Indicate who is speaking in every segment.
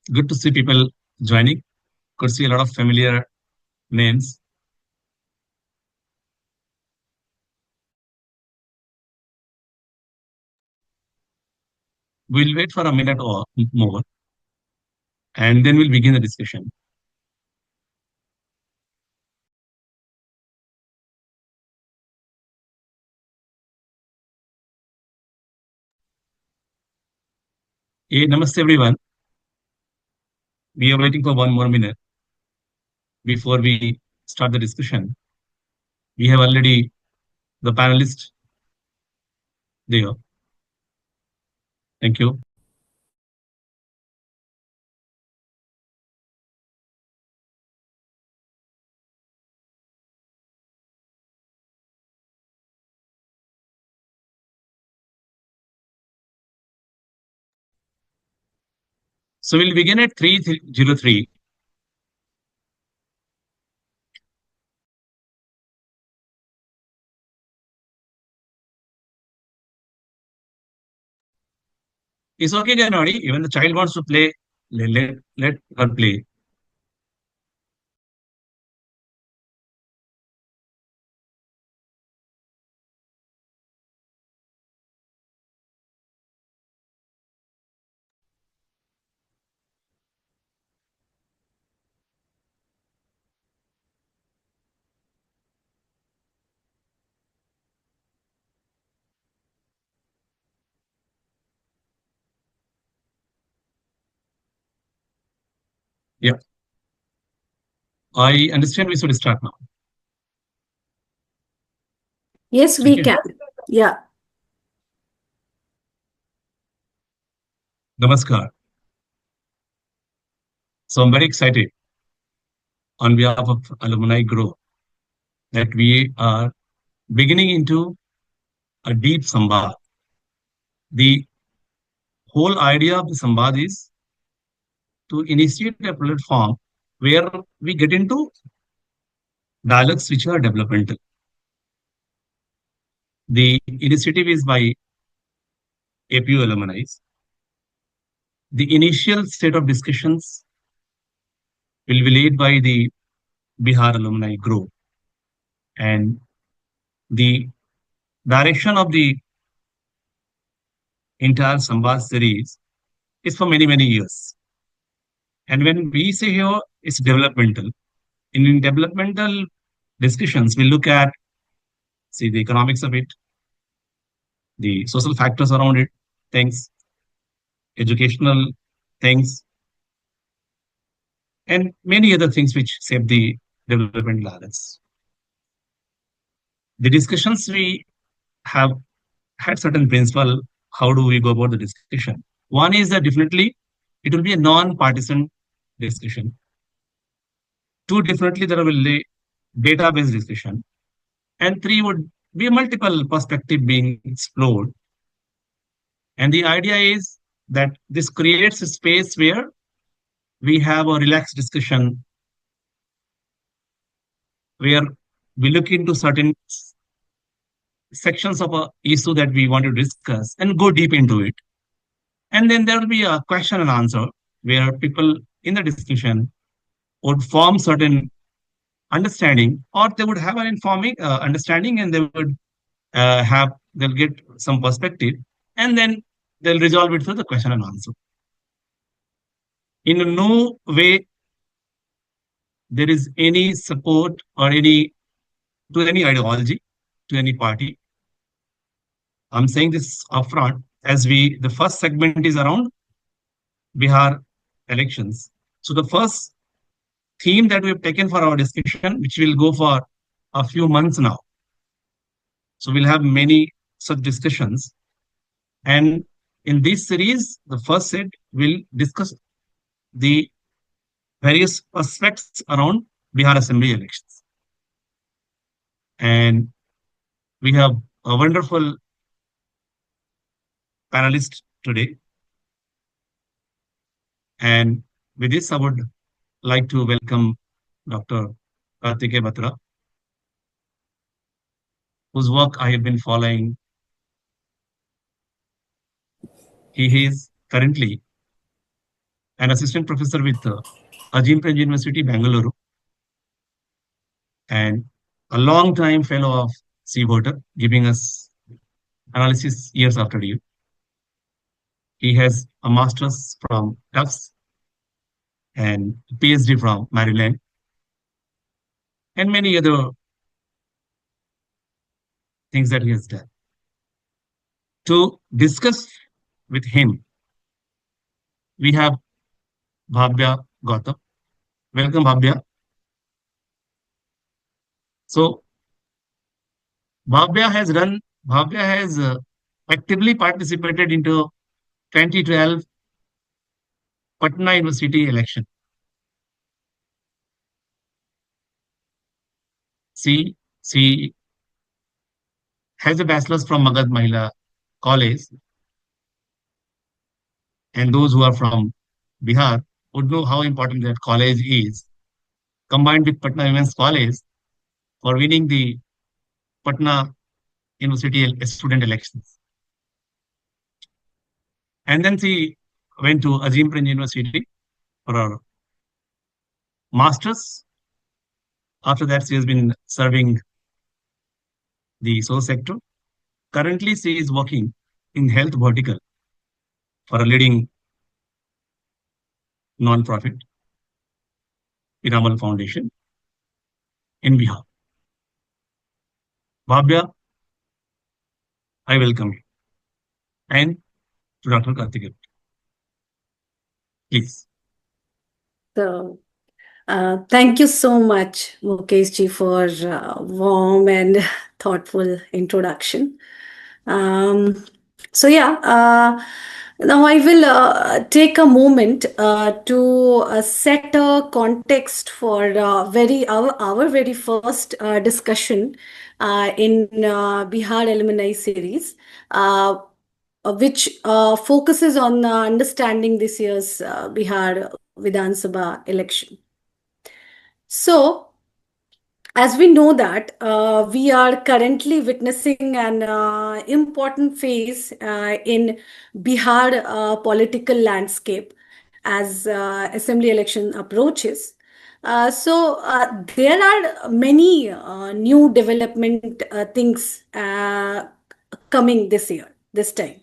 Speaker 1: Good to see people joining. Could see a lot of familiar names. We'll wait for a minute or more, and then we'll begin the discussion. Hey, namaste everyone. We are waiting for one more minute before we start the discussion. We have already the panelists there. Thank you. So we'll begin at 303. It's okay, Janodi. Even the child wants to play. Let her play. Yeah, I understand we should start now.
Speaker 2: Yes, we
Speaker 1: Okay.
Speaker 2: can. Yeah.
Speaker 1: Namaskar. So I'm very excited on behalf of Alumni Grow that we are beginning into a deep Sambad. The whole idea of the Sambad is to initiate a platform where we get into dialogues which are developmental. The initiative is by APU alumni. The initial set of discussions will be led by the Bihar Alumni Group, and the direction of the entire Sambad series is for many, many years. And when we say here it's developmental, in developmental discussions, we look at, see, the economics of it, the social factors around it, things, educational things, and many other things which shape the development balance. The discussions we have had certain principle. How do we go about the discussion? One is that definitely it will be a non-partisan discussion. Two, definitely there will be database discussion. And three would be a multiple perspective being explored. And the idea is that this creates a space where we have a relaxed discussion where we look into certain sections of a issue that we want to discuss and go deep into it. And then there will be a question and answer where people in the discussion would form certain understanding, or they would have an informing understanding, and they would they'll get some perspective, and then they'll resolve it through the question and answer. In no way there is any support or any to any ideology, to any party. I'm saying this upfront as the first segment is around Bihar elections. So the first theme that we've taken for our discussion, which will go for a few months now. So we'll have many such discussions. And in this series, the first set will discuss the various aspects around Bihar Assembly elections. And we have a wonderful panelist today. And with this, I would like to welcome Dr. Kartike Batra, whose work I have been following. He is currently an assistant professor with Ajim Premji University, Bangalore, and a long time fellow of Sea Voter, giving us analysis years after year. He has a master's from Tufts and PhD from Maryland, and many other things that he has done. To discuss with him, we have Bhavya Gautam. Welcome, Bhavya. So, Bhavya has actively participated into 2012 Patna University election. She has a bachelor's from Magad Mahila College, and those who are from Bihar would know how important that college is, combined with Patna Women's College for winning the Patna University student elections. And then she went to Azim Prem University for her master's. After that, she has been serving the social sector. Currently, she is working in health vertical for a leading non-profit, Piramal Foundation in Bihar. Bhavya, I welcome you. And to Dr. Karthik, please.
Speaker 2: So, thank you so much, Mukesh ji, for warm and thoughtful introduction. So yeah, now I will take a moment to set a context for our very first discussion in Bihar Alumni Series, which focuses on understanding this year's Bihar Vidhan Sabha election. So, as we know that we are currently witnessing an important phase in Bihar political landscape as assembly election approaches. There are many new development things coming this time.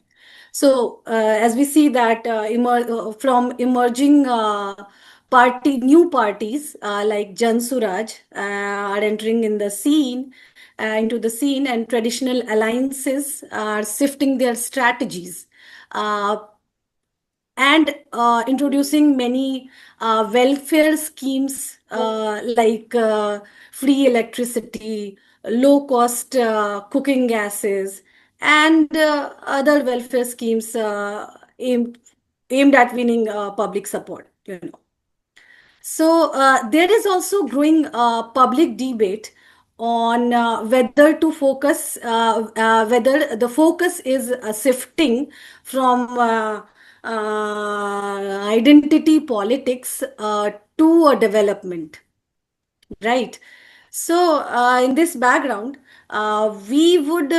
Speaker 2: So as we see that from emerging new parties like Jan Suraj are entering in the scene, into the scene, and traditional alliances are shifting their strategies and introducing many welfare schemes like free electricity, low cost cooking gases, and other welfare schemes aimed at winning public support, you know. So there is also growing public debate on whether the focus is shifting from identity politics to a development, right? So in this background, we would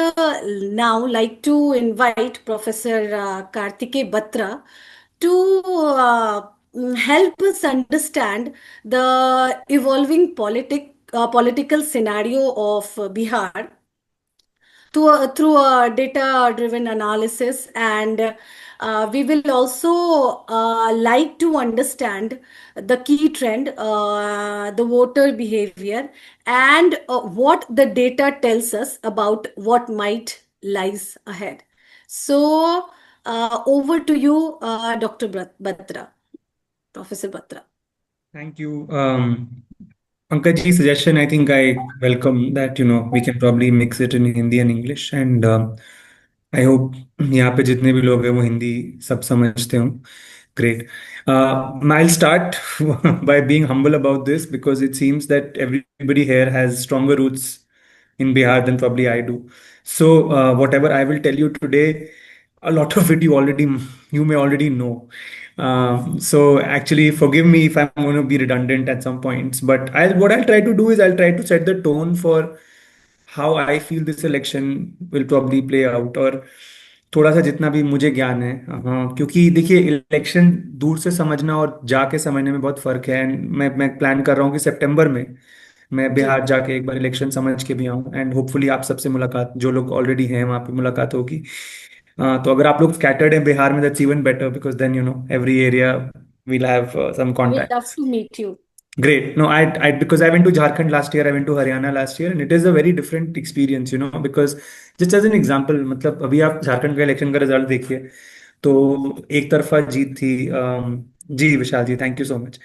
Speaker 2: now like to invite Professor Karthike Batra to help us understand the evolving political scenario of Bihar through a data-driven analysis, and we will also like to understand the key trend, the voter behavior, and what the data tells us about what might lies ahead. So over to you, Dr. Batra, Professor Batra.
Speaker 3: Thank you. Pankaj's suggestion, I think I welcome that, we can probably mix it in Hindi and English. And I hope यहाँ पे जितने भी लोग हैं वो हिंदी सब समझते हों. Great. I'll start by being humble about this because it seems that everybody here has stronger roots in Bihar than probably I do. So whatever I will tell you today, a lot of it you may already know. So actually, forgive me if I'm going to be redundant at some points. But what I'll try to do is I'll try to set the tone for how I feel this election will probably play out, or थोड़ा सा जितना भी मुझे ज्ञान है, हाँ, क्योंकि देखिए इलेक्शन दूर से समझना और जाके समझने में बहुत फर्क है। एंड मैं प्लान कर रहा हूँ कि सितंबर में मैं
Speaker 2: जी
Speaker 3: बिहार जाके एक बार इलेक्शन समझ के भी आऊँ, एंड होपफुली आप सबसे मुलाकात, जो लोग ऑलरेडी हैं वहाँ पे मुलाकात होगी। तो अगर आप लोग स्कैटर्ड हैं बिहार में, that's even better, because then every area we'll have some
Speaker 2: I will love
Speaker 3: contacts.
Speaker 2: to meet you.
Speaker 3: Great. No, because I went to Jharkhand last year, I went to Haryana last year, and it is a very different experience, because just as an example, मतलब अभी आप झारखंड का election का result देखिए, तो एक तरफा जीत थी, जी विशाल जी, थैंक यू सो मच।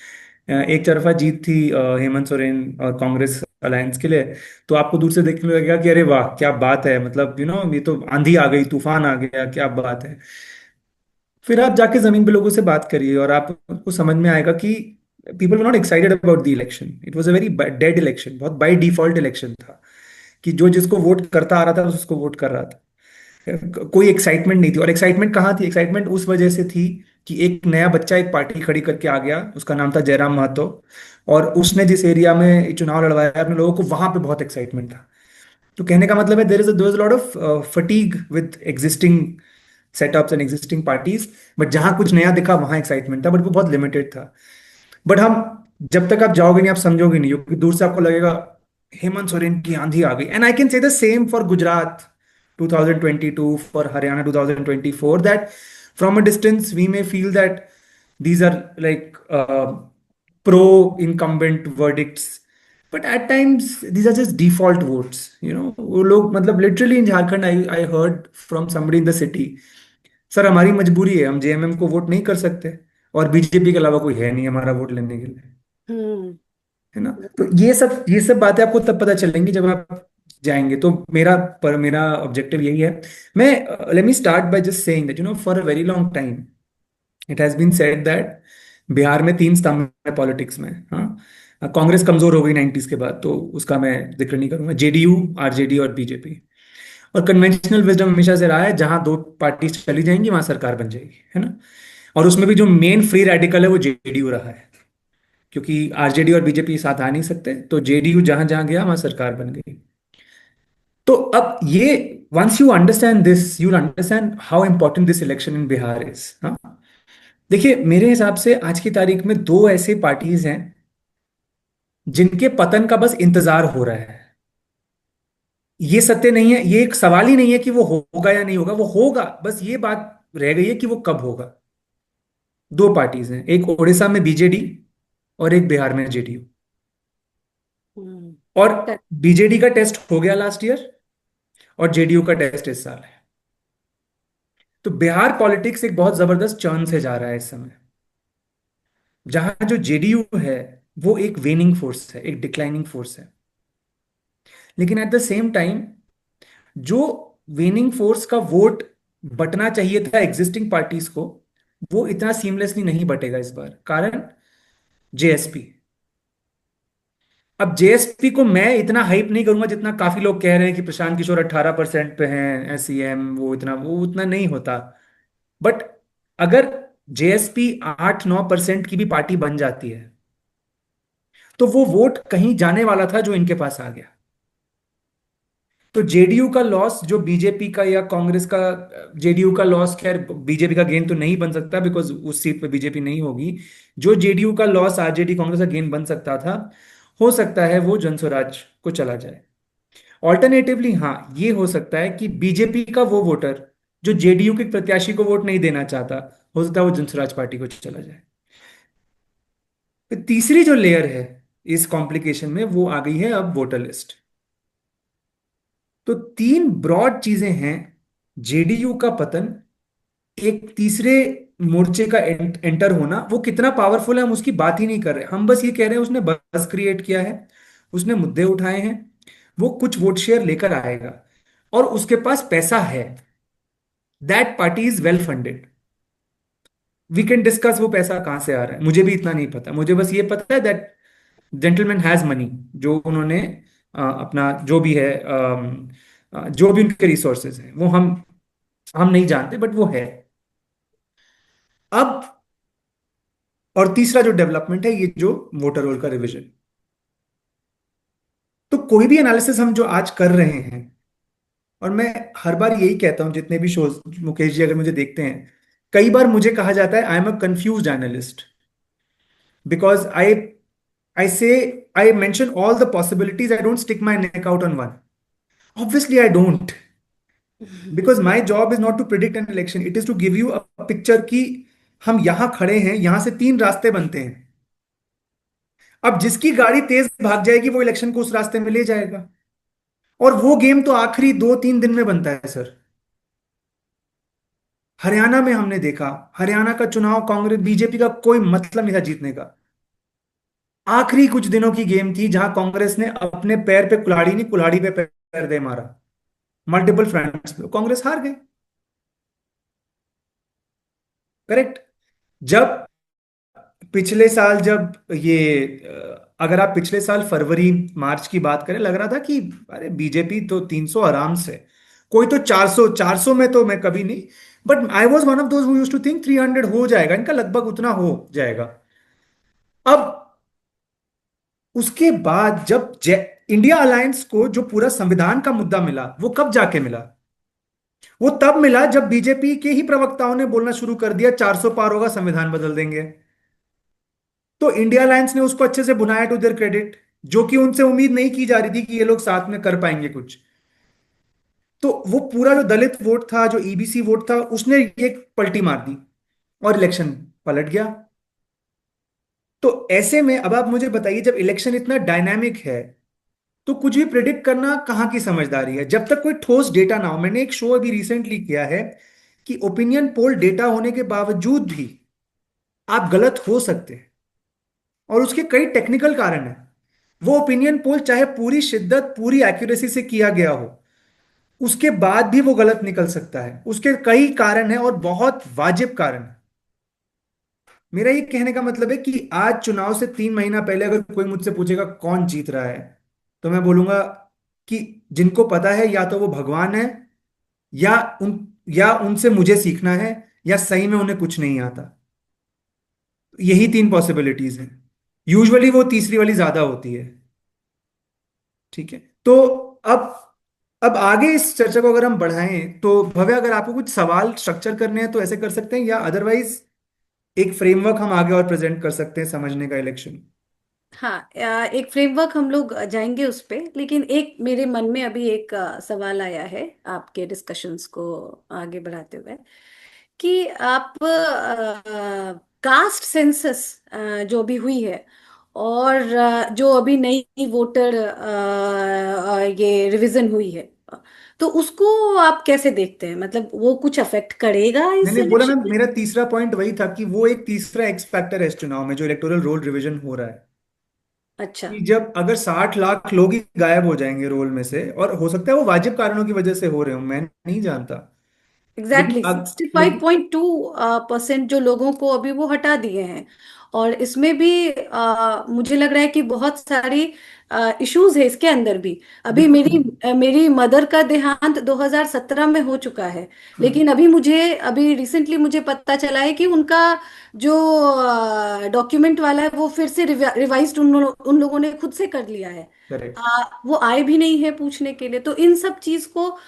Speaker 3: एक तरफा जीत थी हेमंत सोरेन और कांग्रेस अलायंस के लिए। तो आपको दूर से देखने लगेगा कि अरे वाह क्या बात है, मतलब ये तो आंधी आ गई, तूफान आ गया, क्या बात है। फिर आप जाके जमीन पे लोगों से बात करिए और आपको समझ में आएगा कि people were not excited about the election, it was a very dead election, बहुत बाय डिफॉल्ट इलेक्शन था, कि जो जिसको वोट करता आ रहा था उसको वोट कर रहा था। कोई एक्साइटमेंट नहीं थी। और एक्साइटमेंट कहाँ थी? एक्साइटमेंट उस वजह से थी कि एक नया बच्चा एक पार्टी खड़ी करके आ गया, उसका नाम था जयराम महतो, और उसने जिस एरिया में चुनाव लड़वाया अपने लोगों को, वहां पे बहुत एक्साइटमेंट था। तो कहने का मतलब है there is lot of fatigue with existing setups and existing parties, but जहां कुछ नया दिखा वहां एक्साइटमेंट था, बट वो बहुत लिमिटेड था। बट हम, जब तक आप जाओगे नहीं आप समझोगे नहीं, क्योंकि दूर से आपको लगेगा हेमंत सोरेन की आंधी आ गई। And I can say the same for Gujarat 2022, for Haryana 2024, that from a distance we may feel that these are like pro incumbent verdicts, but at times these are just default votes, वो लोग मतलब literally in Jharkhand I heard from somebody in the city, sir हमारी मजबूरी है, हम JMM को vote नहीं कर सकते और बीजेपी के अलावा कोई है नहीं हमारा वोट लेने के लिए,
Speaker 2: हम्म।
Speaker 3: है ना। तो ये सब बातें आपको तब पता चलेंगी जब आप जाएंगे। तो मेरा ऑब्जेक्टिव यही है। मैं let me start by just saying that for a very long time it has been said that Bihar में तीन स्तंभ है पॉलिटिक्स में। हाँ, कांग्रेस कमजोर हो गई 90s के बाद, तो उसका मैं जिक्र नहीं करूंगा। जेडीयू, आरजेडी और बीजेपी। और कन्वेंशनल विजडम हमेशा से रहा है, जहां दो पार्टी चली जाएंगी वहां सरकार बन जाएगी, है ना। और उसमें भी जो मेन फ्री रेडिकल है वो जेडीयू रहा है, क्योंकि आरजेडी और बीजेपी साथ आ नहीं सकते, तो जेडीयू जहां जहां गया वहां सरकार बन गई। तो अब ये, once you understand this, you understand how important this election in Bihar is. हाँ, देखिए मेरे हिसाब से आज की तारीख में दो ऐसे पार्टीज हैं जिनके पतन का बस इंतजार हो रहा है। ये सत्य नहीं है, ये एक सवाल ही नहीं है कि वो होगा या नहीं होगा, वो होगा, बस ये बात रह गई है कि वो कब होगा। दो पार्टीज हैं, एक उड़ीसा में बीजेडी और एक बिहार में जेडीयू।
Speaker 2: हम्म।
Speaker 3: और
Speaker 2: Correct.
Speaker 3: बीजेडी का टेस्ट हो गया लास्ट ईयर और जेडीयू का टेस्ट इस साल है। तो बिहार पॉलिटिक्स एक बहुत जबरदस्त चर्न से जा रहा है इस समय, जहां जो जेडीयू है वो एक वेनिंग फोर्स है, एक डिक्लाइनिंग फोर्स है। लेकिन एट द सेम टाइम जो वेनिंग फोर्स का वोट बटना चाहिए था एग्जिस्टिंग पार्टीज को, वो इतना सीमलेसली नहीं बटेगा इस बार। कारण जेएसपी। अब जेएसपी को मैं इतना हाइप नहीं करूंगा जितना काफी लोग कह रहे हैं कि प्रशांत किशोर 18% पे हैं एसईएम, वो उतना नहीं होता। बट अगर जेएसपी 8-9% की भी पार्टी बन जाती है तो वो वोट कहीं जाने वाला था जो इनके पास आ गया। तो जेडीयू का लॉस जो बीजेपी का या कांग्रेस का, जेडीयू का लॉस खैर बीजेपी का गेन तो नहीं बन सकता बिकॉज उस सीट पे बीजेपी नहीं होगी। जो जेडीयू का लॉस आरजेडी कांग्रेस का गेन बन सकता था, हो सकता है वो जनस्वराज को चला जाए। ऑल्टरनेटिवली हाँ, ये हो सकता है कि बीजेपी का वो वोटर जो जेडीयू के प्रत्याशी को वोट नहीं देना चाहता, हो सकता है वो जनस्वराज पार्टी को चला जाए। फिर तीसरी जो लेयर है इस कॉम्प्लिकेशन में, वो आ गई है अब वोटर लिस्ट। तो तीन ब्रॉड चीजें हैं। जेडीयू का पतन, एक तीसरे मोर्चे का एंटर होना। वो कितना पावरफुल है हम उसकी बात ही नहीं कर रहे, हम बस ये कह रहे हैं उसने बस क्रिएट किया है, उसने मुद्दे उठाए हैं, वो कुछ वोट शेयर लेकर आएगा और उसके पास पैसा है। That party is well funded. We can discuss वो पैसा कहां से आ रहा है, मुझे भी इतना नहीं पता, मुझे बस ये पता है दैट जेंटलमैन हैज मनी, जो उन्होंने अपना जो भी है, जो भी उनके रिसोर्सेज हैं वो हम नहीं जानते, बट वो है। अब और तीसरा जो डेवलपमेंट है, ये जो वोटर रोल का रिवीजन। तो कोई भी एनालिसिस हम जो आज कर रहे हैं, और मैं हर बार यही कहता हूँ जितने भी शोज, मुकेश जी अगर मुझे देखते हैं, कई बार मुझे कहा जाता है I am a confused analyst, because I say I mention all the possibilities, I don't stick my neck out on one. Obviously I don't, because my job is not to predict an election, it is to give you a picture कि हम यहां खड़े हैं, यहां से तीन रास्ते बनते हैं. अब जिसकी गाड़ी तेज भाग जाएगी वो इलेक्शन को उस रास्ते में ले जाएगा, और वो गेम तो आखिरी 2-3 दिन में बनता है सर. हरियाणा में हमने देखा, हरियाणा का चुनाव कांग्रेस बीजेपी का कोई मतलब नहीं था जीतने का. आखिरी कुछ दिनों की गेम थी जहां कांग्रेस ने अपने पैर पे कुल्हाड़ी नहीं, कुल्हाड़ी पे पैर दे मारा. मल्टीपल फ्रंट्स पे कांग्रेस हार गई. करेक्ट. जब पिछले साल जब ये अगर आप पिछले साल फरवरी मार्च की बात करें, लग रहा था कि अरे बीजेपी तो 300 आराम से, कोई तो 400, 400 में तो मैं कभी नहीं, but I was one of those who used to think 300 हो जाएगा इनका, लगभग उतना हो जाएगा. अब उसके बाद जब इंडिया अलायंस को जो पूरा संविधान का मुद्दा मिला, वो कब जाके मिला? वो तब मिला जब बीजेपी के ही प्रवक्ताओं ने बोलना शुरू कर दिया 400 पार होगा संविधान बदल देंगे. तो इंडिया अलायंस ने उसको अच्छे से बुनाया टू देयर क्रेडिट, जो कि उनसे उम्मीद नहीं की जा रही थी कि ये लोग साथ में कर पाएंगे कुछ. तो वो पूरा जो दलित वोट था, जो ईबीसी वोट था, उसने ये पलटी मार दी और इलेक्शन पलट गया. तो ऐसे में अब आप मुझे बताइए, जब इलेक्शन इतना डायनामिक है तो कुछ भी प्रिडिक्ट करना कहाँ की समझदारी है, जब तक कोई ठोस डेटा ना हो. मैंने एक शो अभी रिसेंटली किया है कि ओपिनियन पोल डेटा होने के बावजूद भी आप गलत हो सकते हैं, और उसके कई टेक्निकल कारण हैं. वो ओपिनियन पोल चाहे पूरी शिद्दत पूरी एक्यूरेसी से किया गया हो, उसके बाद भी वो गलत निकल सकता है. उसके कई कारण हैं और बहुत वाजिब कारण है. मेरा ये कहने का मतलब है कि आज चुनाव से 3 महीना पहले अगर कोई मुझसे पूछेगा कौन जीत रहा है, तो मैं बोलूंगा कि जिनको पता है या तो वो भगवान है, या उन या उनसे मुझे सीखना है, या सही में उन्हें कुछ नहीं आता. यही तीन पॉसिबिलिटीज हैं. यूजुअली वो तीसरी वाली ज्यादा होती है. ठीक है. तो अब अब आगे इस चर्चा को अगर हम बढ़ाएं तो भव्य, अगर आपको कुछ सवाल स्ट्रक्चर करने हैं तो ऐसे कर सकते हैं, या अदरवाइज एक फ्रेमवर्क हम आगे और प्रेजेंट कर सकते हैं समझने का इलेक्शन.
Speaker 2: हाँ, एक फ्रेमवर्क हम लोग जाएंगे उस पे, लेकिन एक मेरे मन में अभी एक सवाल आया है आपके डिस्कशंस को आगे बढ़ाते हुए, कि आप कास्ट सेंसस जो भी हुई है, और जो अभी नई वोटर ये रिवीजन हुई है, तो उसको आप कैसे देखते हैं? मतलब वो कुछ अफेक्ट करेगा इस
Speaker 3: मैंने बोला ना,
Speaker 2: इलेक्शन में?
Speaker 3: मेरा तीसरा पॉइंट वही था कि वो एक तीसरा एक्स फैक्टर है इस चुनाव में, जो इलेक्टोरल रोल रिवीजन हो रहा है.
Speaker 2: अच्छा।
Speaker 3: कि जब अगर 60 लाख लोग ही गायब हो जाएंगे रोल में से, और हो सकता है वो वाजिब कारणों की वजह से हो रहे हो, मैं नहीं जानता. लेकिन
Speaker 2: एग्जैक्टली,
Speaker 3: अब
Speaker 2: 65.2% जो लोगों को अभी वो हटा दिए हैं, और इसमें भी मुझे लग रहा है कि बहुत सारी इश्यूज है इसके अंदर भी. अभी मेरी
Speaker 3: बिल्कुल.
Speaker 2: मेरी मदर का देहांत 2017 में हो चुका है,
Speaker 3: हाँ.
Speaker 2: लेकिन अभी रिसेंटली मुझे पता चला है कि उनका जो डॉक्यूमेंट वाला है वो फिर से रिवाइज्ड उन लोगों ने खुद से कर लिया है.
Speaker 3: करेक्ट.
Speaker 2: वो आए भी नहीं है पूछने के लिए. तो इन सब चीज को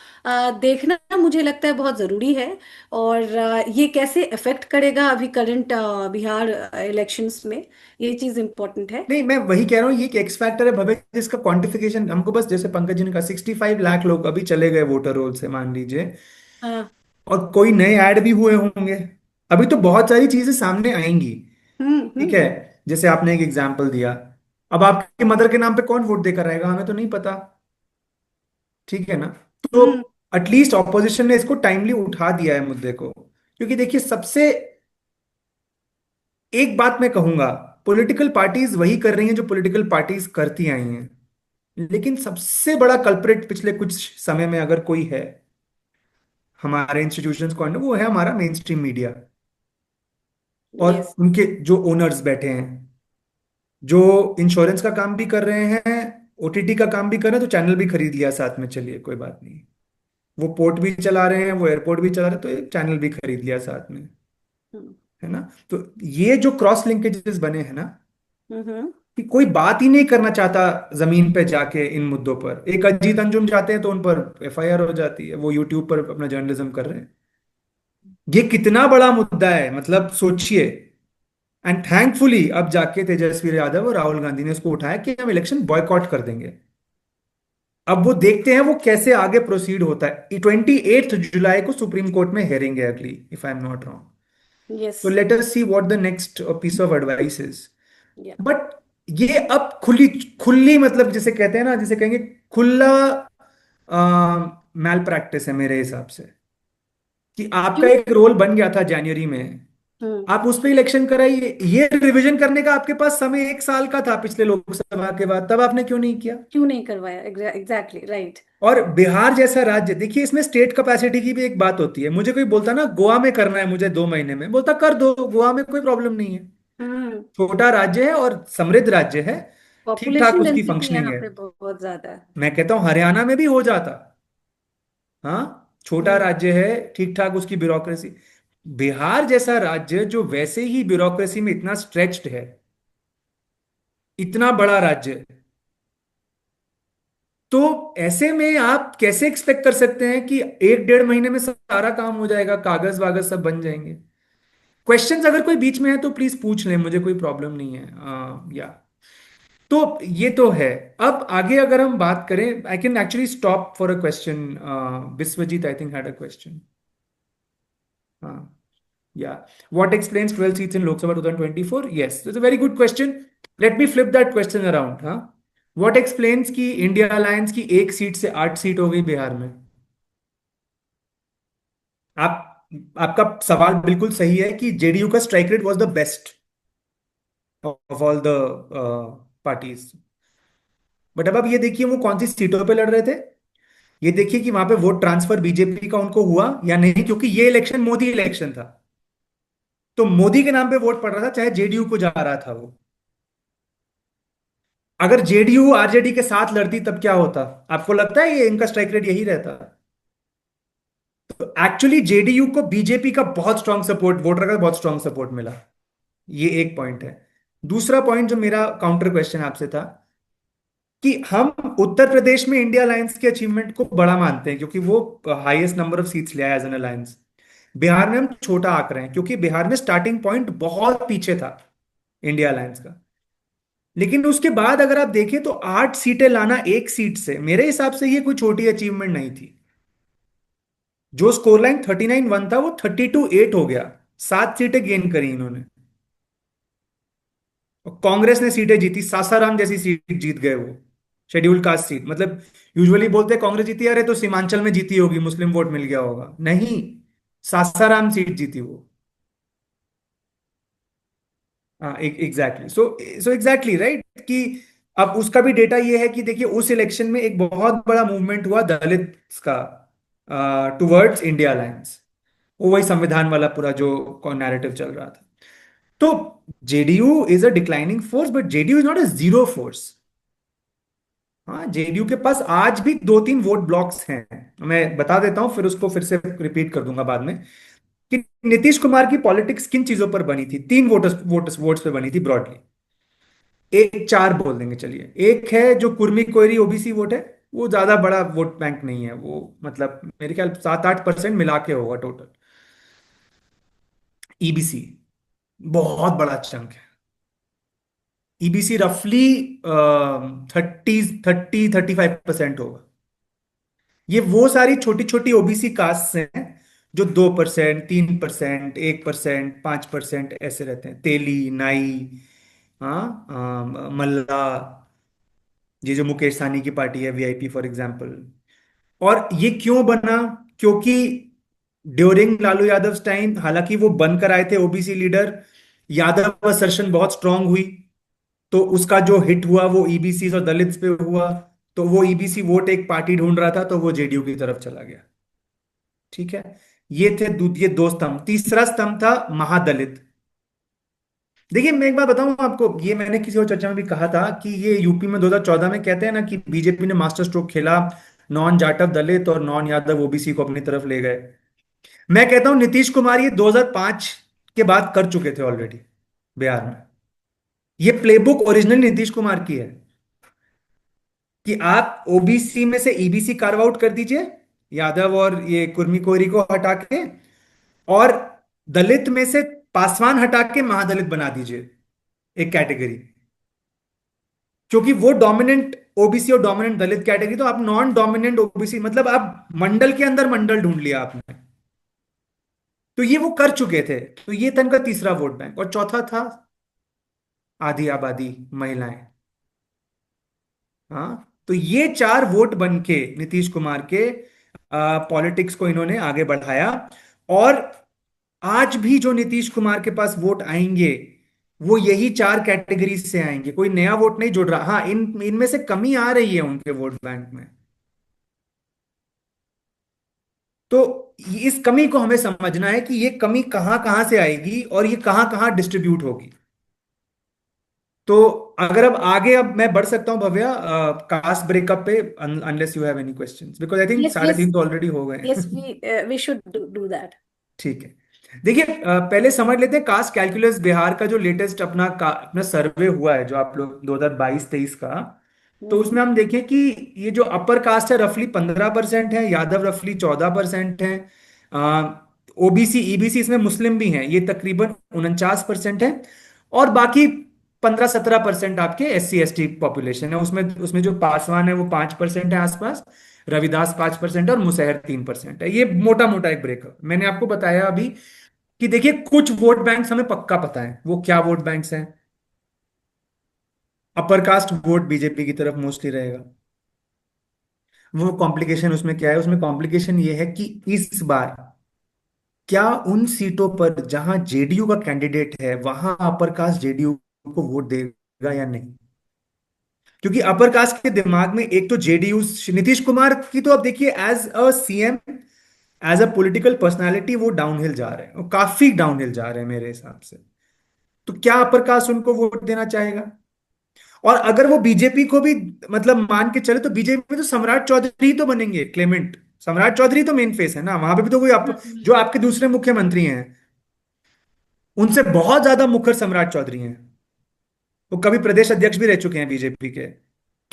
Speaker 2: देखना मुझे लगता है बहुत जरूरी है. और ये कैसे इफेक्ट करेगा अभी करंट बिहार इलेक्शंस में, ये चीज इम्पोर्टेंट है.
Speaker 3: नहीं, मैं वही कह रहा हूँ, ये एक एक्स फैक्टर है भव्य, जिसका क्वांटिफिकेशन हमको, बस जैसे पंकज जी ने कहा 65 लाख लोग अभी चले गए वोटर रोल से मान लीजिए,
Speaker 2: हाँ.
Speaker 3: और कोई नए ऐड भी हुए होंगे. अभी तो बहुत सारी चीजें सामने आएंगी. ठीक है.
Speaker 2: हम्म.
Speaker 3: जैसे आपने एक एग्जाम्पल दिया, अब आपकी मदर के नाम पे कौन वोट देकर आएगा हमें तो नहीं पता. ठीक है ना. तो
Speaker 2: हम्म.
Speaker 3: एटलीस्ट ऑपोजिशन ने इसको टाइमली उठा दिया है मुद्दे को, क्योंकि देखिए सबसे एक बात मैं कहूंगा, पॉलिटिकल पार्टीज वही कर रही हैं जो पॉलिटिकल पार्टीज करती आई हैं. लेकिन सबसे बड़ा कल्प्रिट पिछले कुछ समय में अगर कोई है हमारे इंस्टीट्यूशंस को, वो है हमारा मेन स्ट्रीम मीडिया, और
Speaker 2: यस.
Speaker 3: उनके जो ओनर्स बैठे हैं, जो इंश्योरेंस का काम भी कर रहे हैं, ओटीटी का काम भी कर रहे हैं, तो चैनल भी खरीद लिया साथ में, चलिए कोई बात नहीं. वो पोर्ट भी चला रहे हैं, वो एयरपोर्ट भी चला रहे हैं, तो एक चैनल भी खरीद लिया साथ में. है ना. तो ये जो क्रॉस लिंकेजेस बने हैं ना,
Speaker 2: हम्म।
Speaker 3: कि कोई बात ही नहीं करना चाहता जमीन पे जाके इन मुद्दों पर। एक अजीत अंजुम जाते हैं तो उन पर एफआईआर हो जाती है, वो यूट्यूब पर अपना जर्नलिज्म कर रहे हैं। ये कितना बड़ा मुद्दा है, मतलब सोचिए। एंड थैंकफुली अब जाके तेजस्वी यादव और राहुल गांधी ने उसको उठाया कि हम इलेक्शन बॉयकॉट कर देंगे। अब वो देखते हैं वो कैसे आगे प्रोसीड होता है। 28 जुलाई को सुप्रीम कोर्ट में हेयरिंग है अगली, if I am not wrong.
Speaker 2: Yes.
Speaker 3: तो let us see what the next piece of advice is.
Speaker 2: Yeah.
Speaker 3: But ये अब खुली खुली, मतलब जिसे कहते हैं ना, जिसे कहेंगे खुला मैल प्रैक्टिस है मेरे हिसाब से। कि आपका
Speaker 2: क्यों?
Speaker 3: एक रोल बन गया था जनवरी में,
Speaker 2: हम्म।
Speaker 3: आप उस पर इलेक्शन कराइए। ये रिवीजन करने का आपके पास समय 1 साल का था पिछले लोकसभा के बाद, तब आपने क्यों नहीं किया?
Speaker 2: क्यों नहीं करवाया? Exactly right.
Speaker 3: और बिहार जैसा राज्य, देखिए इसमें स्टेट कैपेसिटी की भी एक बात होती है। मुझे कोई बोलता ना गोवा में करना है मुझे 2 महीने में, बोलता कर दो, गोवा में कोई प्रॉब्लम नहीं है।
Speaker 2: हम्म।
Speaker 3: छोटा राज्य है और समृद्ध राज्य है, ठीक ठाक
Speaker 2: पॉपुलेशन
Speaker 3: उसकी
Speaker 2: डेंसिटी
Speaker 3: फंक्शनिंग
Speaker 2: यहाँ
Speaker 3: है।
Speaker 2: पे बहुत ज्यादा है।
Speaker 3: मैं कहता हूँ हरियाणा में भी हो जाता। हाँ, छोटा
Speaker 2: हम्म।
Speaker 3: राज्य है, ठीक ठाक उसकी ब्यूरोक्रेसी। बिहार जैसा राज्य जो वैसे ही ब्यूरोक्रेसी में इतना स्ट्रेच्ड है, इतना बड़ा राज्य, तो ऐसे में आप कैसे एक्सपेक्ट कर सकते हैं कि 1 डेढ़ महीने में सारा काम हो जाएगा, कागज वागज सब बन जाएंगे? क्वेश्चंस अगर कोई बीच में है तो प्लीज पूछ लें, मुझे कोई प्रॉब्लम नहीं है। या तो ये तो है। अब आगे अगर हम बात करें, I can actually stop for a question. Vishwajit I think had a question. हाँ, yeah. What explains 12 seats in Lok Sabha 2024? Yes, that's a very good question. Let me flip that question around. हाँ, what explains कि India alliance की 1 seat से 8 seat हो गई बिहार में? आप आपका सवाल बिल्कुल सही है कि जेडीयू का strike rate was the best of all the parties. But अब आप ये देखिए वो कौन सी सीटों पे लड़ रहे थे। ये देखिए कि वहां पे वोट ट्रांसफर बीजेपी का उनको हुआ या नहीं, क्योंकि ये इलेक्शन मोदी इलेक्शन था। तो मोदी के नाम पे वोट पड़ रहा था, चाहे जेडीयू को जा रहा था वो। अगर जेडीयू आरजेडी के साथ लड़ती तब क्या होता? आपको लगता है ये इनका स्ट्राइक रेट यही रहता? तो एक्चुअली जेडीयू को बीजेपी का बहुत स्ट्रांग सपोर्ट, वोटर का बहुत स्ट्रांग सपोर्ट मिला। ये एक पॉइंट है। दूसरा पॉइंट जो मेरा काउंटर क्वेश्चन आपसे था कि हम उत्तर प्रदेश में इंडिया अलायंस के अचीवमेंट को बड़ा मानते हैं क्योंकि वो हाईएस्ट नंबर ऑफ सीट्स ले आया एज एन अलायंस। बिहार में हम छोटा आंक रहे हैं क्योंकि बिहार में स्टार्टिंग पॉइंट बहुत पीछे था इंडिया अलायंस का। लेकिन उसके बाद अगर आप देखें तो 8 सीटें लाना 1 सीट से, मेरे हिसाब से ये कोई छोटी अचीवमेंट नहीं थी। जो स्कोर लाइन 39-1 था वो 32-8 हो गया। 7 सीटें गेन करी इन्होंने। और कांग्रेस ने सीटें जीती, सासाराम जैसी सीट जीत गए वो, शेड्यूल कास्ट सीट। मतलब यूजुअली बोलते हैं कांग्रेस जीती, अरे तो सीमांचल में जीती होगी, मुस्लिम वोट मिल गया होगा, नहीं, सासाराम सीट जीती वो। हाँ, एग्जैक्टली। सो एग्जैक्टली राइट कि अब उसका भी डेटा ये है कि देखिए उस इलेक्शन में एक बहुत बड़ा मूवमेंट हुआ दलित का टुवर्ड्स इंडिया अलायंस। वो वही संविधान वाला पूरा जो नैरेटिव चल रहा था। तो JDU is a declining force, but JDU is not a zero force. हाँ, जेडीयू के पास आज भी 2-3 वोट ब्लॉक्स हैं। मैं बता देता हूं, फिर उसको फिर से रिपीट कर दूंगा बाद में। कि नीतीश कुमार की पॉलिटिक्स किन चीजों पर बनी थी, 3 वोट्स पे बनी थी ब्रॉडली। एक 4 बोल देंगे चलिए। एक है जो कुर्मी कोयरी ओबीसी वोट है, वो ज्यादा बड़ा वोट बैंक नहीं है वो, मतलब मेरे ख्याल 7-8% मिला के होगा टोटल। ईबीसी बहुत बड़ा चंक है। ईबीसी रफली 30-35% होगा। ये वो सारी छोटी छोटी ओबीसी कास्ट हैं जो 2%, 3%, 1%, 5% ऐसे रहते हैं। तेली, नाई, हाँ, मल्ला, ये जो मुकेश सहनी की पार्टी है वीआईपी फॉर एग्जाम्पल। और ये क्यों बना? क्योंकि ड्यूरिंग लालू यादव टाइम, हालांकि वो बनकर आए थे ओबीसी लीडर, यादव असर्शन बहुत स्ट्रांग हुई। तो उसका जो हिट हुआ वो ईबीसी और दलित्स पे हुआ। तो वो ईबीसी वोट एक पार्टी ढूंढ रहा था, तो वो जेडीयू की तरफ चला गया। ठीक है, ये 2 स्तंभ। तीसरा स्तंभ था महादलित। देखिए मैं एक बात बताऊं आपको, ये मैंने किसी और चर्चा में भी कहा था कि ये यूपी में 2014 में कहते हैं ना कि बीजेपी ने मास्टर स्ट्रोक खेला, नॉन जाटव दलित और नॉन यादव ओबीसी को अपनी तरफ ले गए। मैं कहता हूं नीतीश कुमार ये 2005 के बाद कर चुके थे ऑलरेडी बिहार में। ये प्लेबुक ओरिजिनल नीतीश कुमार की है कि आप ओबीसी में से ईबीसी कार्व आउट कर दीजिए, यादव और ये कुर्मी कोरी को हटा के, और दलित में से पासवान हटा के महादलित बना दीजिए एक कैटेगरी, क्योंकि वो डोमिनेंट ओबीसी और डोमिनेंट दलित कैटेगरी, तो आप नॉन डोमिनेंट ओबीसी, मतलब आप मंडल के अंदर मंडल ढूंढ लिया आपने। तो ये वो कर चुके थे। तो ये था इनका तीसरा वोट बैंक। और चौथा था आधी आबादी, महिलाएं। हाँ, तो ये चार वोट बन के नीतीश कुमार के पॉलिटिक्स को इन्होंने आगे बढ़ाया। और आज भी जो नीतीश कुमार के पास वोट आएंगे वो यही चार कैटेगरीज से आएंगे, कोई नया वोट नहीं जुड़ रहा। हाँ, इनमें से कमी आ रही है उनके वोट बैंक में। तो इस कमी को हमें समझना है कि ये कमी कहां कहां से आएगी और ये कहां कहां डिस्ट्रीब्यूट होगी। तो अगर अब मैं बढ़ सकता हूं भव्या कास्ट ब्रेकअप पे, unless you have any questions, because I think
Speaker 2: Yes,
Speaker 3: साढ़े
Speaker 2: yes,
Speaker 3: तीन तो ऑलरेडी हो गए
Speaker 2: yes.
Speaker 3: हैं।
Speaker 2: We should do that.
Speaker 3: ठीक है। देखिए, पहले समझ लेते हैं कास्ट कैलकुलस बिहार का जो लेटेस्ट अपना सर्वे हुआ है, जो आप लोग 2022-23 का। तो
Speaker 2: हम्म,
Speaker 3: उसमें हम देखें कि ये जो अपर कास्ट है रफली 15% है, यादव रफली 14% है, ओबीसी ईबीसी इसमें मुस्लिम भी हैं, ये तकरीबन 49% है। और बाकी 15-17% आपके SC ST पॉपुलेशन है। उसमें उसमें जो पासवान है वो 5% है आसपास, रविदास 5% है, और मुसहर 3% है। ये मोटा मोटा एक ब्रेकअप मैंने आपको बताया अभी। कि देखिए, कुछ वोट बैंक्स हमें पक्का पता है वो क्या वोट बैंक्स हैं। अपर कास्ट वोट बीजेपी की तरफ मोस्टली रहेगा। वो कॉम्प्लिकेशन उसमें क्या है? उसमें कॉम्प्लिकेशन ये है कि इस बार क्या उन सीटों पर जहां जेडीयू का कैंडिडेट है वहां अपर कास्ट जेडीयू को वोट देगा या नहीं। क्योंकि अपर कास्ट के दिमाग में एक तो जेडीयू, नीतीश कुमार की तो अब देखिए as a CM, as a political personality वो डाउनहिल जा रहे हैं, वो काफी डाउनहिल जा रहे हैं मेरे हिसाब से। तो क्या अपर कास्ट उनको वोट देना चाहेगा? और अगर वो बीजेपी को भी मतलब मान के चले, तो बीजेपी में तो सम्राट चौधरी तो बनेंगे क्लेमेंट। सम्राट चौधरी तो मेन फेस है ना वहां पे भी, तो कोई
Speaker 2: हम्म,
Speaker 3: जो आपके दूसरे मुख्यमंत्री हैं उनसे बहुत ज्यादा मुखर सम्राट चौधरी हैं। वो कभी प्रदेश अध्यक्ष भी रह चुके हैं बीजेपी के।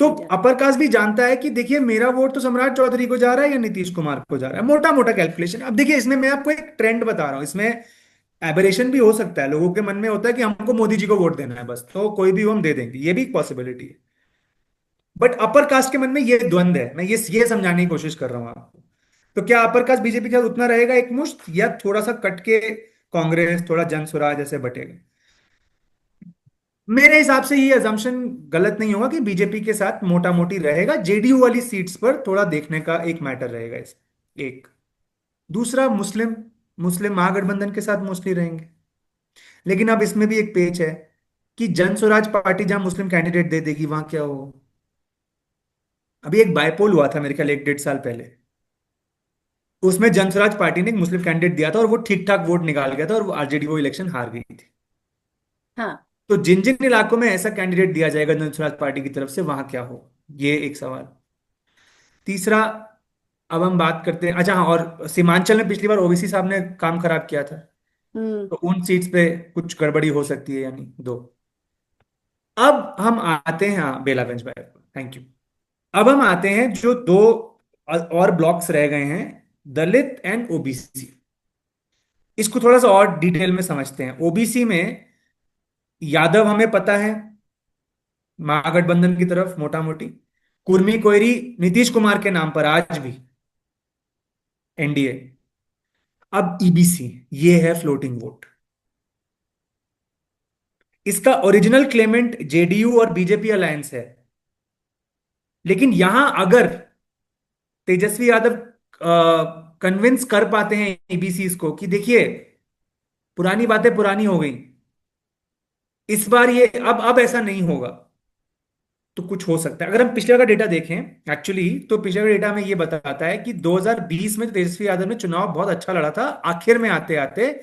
Speaker 3: तो
Speaker 2: yeah.
Speaker 3: अपर कास्ट भी जानता है कि देखिए मेरा वोट तो सम्राट चौधरी को जा रहा है या नीतीश कुमार को जा रहा है, मोटा मोटा कैलकुलेशन। अब देखिए, इसमें मैं आपको एक ट्रेंड बता रहा हूं, इसमें एबरेशन भी हो सकता है। लोगों के मन में होता है कि हमको मोदी जी को वोट देना है बस, तो कोई भी वो हम दे देंगे, ये भी एक पॉसिबिलिटी है। बट अपर कास्ट के मन में ये द्वंद है, मैं ये समझाने की कोशिश कर रहा हूं आपको। तो क्या अपर कास्ट बीजेपी के साथ उतना रहेगा एक मुश्त, या थोड़ा सा कट के कांग्रेस, थोड़ा जन स्वराज ऐसे बटेगा? मेरे हिसाब से ये अजम्पशन गलत नहीं होगा कि बीजेपी के साथ मोटा मोटी रहेगा। जेडीयू वाली सीट्स पर थोड़ा देखने का एक मैटर रहेगा इस एक। दूसरा, मुस्लिम मुस्लिम महागठबंधन के साथ मोस्टली रहेंगे। लेकिन अब इसमें भी एक पेच है कि जन स्वराज पार्टी जहां मुस्लिम कैंडिडेट दे देगी वहां क्या हो। अभी एक बायपोल हुआ था मेरे ख्याल 1-1.5 साल पहले, उसमें जन स्वराज पार्टी ने एक मुस्लिम कैंडिडेट दिया था और वो ठीक ठाक वोट निकाल गया था, और वो आरजेडी वो इलेक्शन हार गई थी।
Speaker 2: हाँ.
Speaker 3: तो जिन जिन इलाकों में ऐसा कैंडिडेट दिया जाएगा जन स्वराज पार्टी की तरफ से, वहां क्या हो, ये एक सवाल। तीसरा, अब हम बात करते हैं, अच्छा हाँ, और सीमांचल में पिछली बार ओबीसी साहब ने काम खराब किया था,
Speaker 2: हम्म.
Speaker 3: तो उन सीट्स पे कुछ गड़बड़ी हो सकती है, यानी दो। अब हम आते हैं, हाँ, बेलागंज में, थैंक यू। अब हम आते हैं जो दो और ब्लॉक्स रह गए हैं, दलित एंड ओबीसी। इसको थोड़ा सा और डिटेल में समझते हैं। ओबीसी में यादव हमें पता है महागठबंधन की तरफ मोटा मोटी, कुर्मी कोयरी नीतीश कुमार के नाम पर आज भी एनडीए। अब ईबीसी, ये है फ्लोटिंग वोट। इसका ओरिजिनल क्लेमेंट जेडीयू और बीजेपी अलायंस है। लेकिन यहां अगर तेजस्वी यादव कन्विंस कर पाते हैं ईबीसी को कि देखिए पुरानी बातें पुरानी हो गई, इस बार ये अब ऐसा नहीं होगा, तो कुछ हो सकता है। अगर हम पिछले का डेटा देखें एक्चुअली, तो पिछले का डेटा में ये बताता है कि 2020 में तेजस्वी यादव ने चुनाव बहुत अच्छा लड़ा था, आखिर में आते आते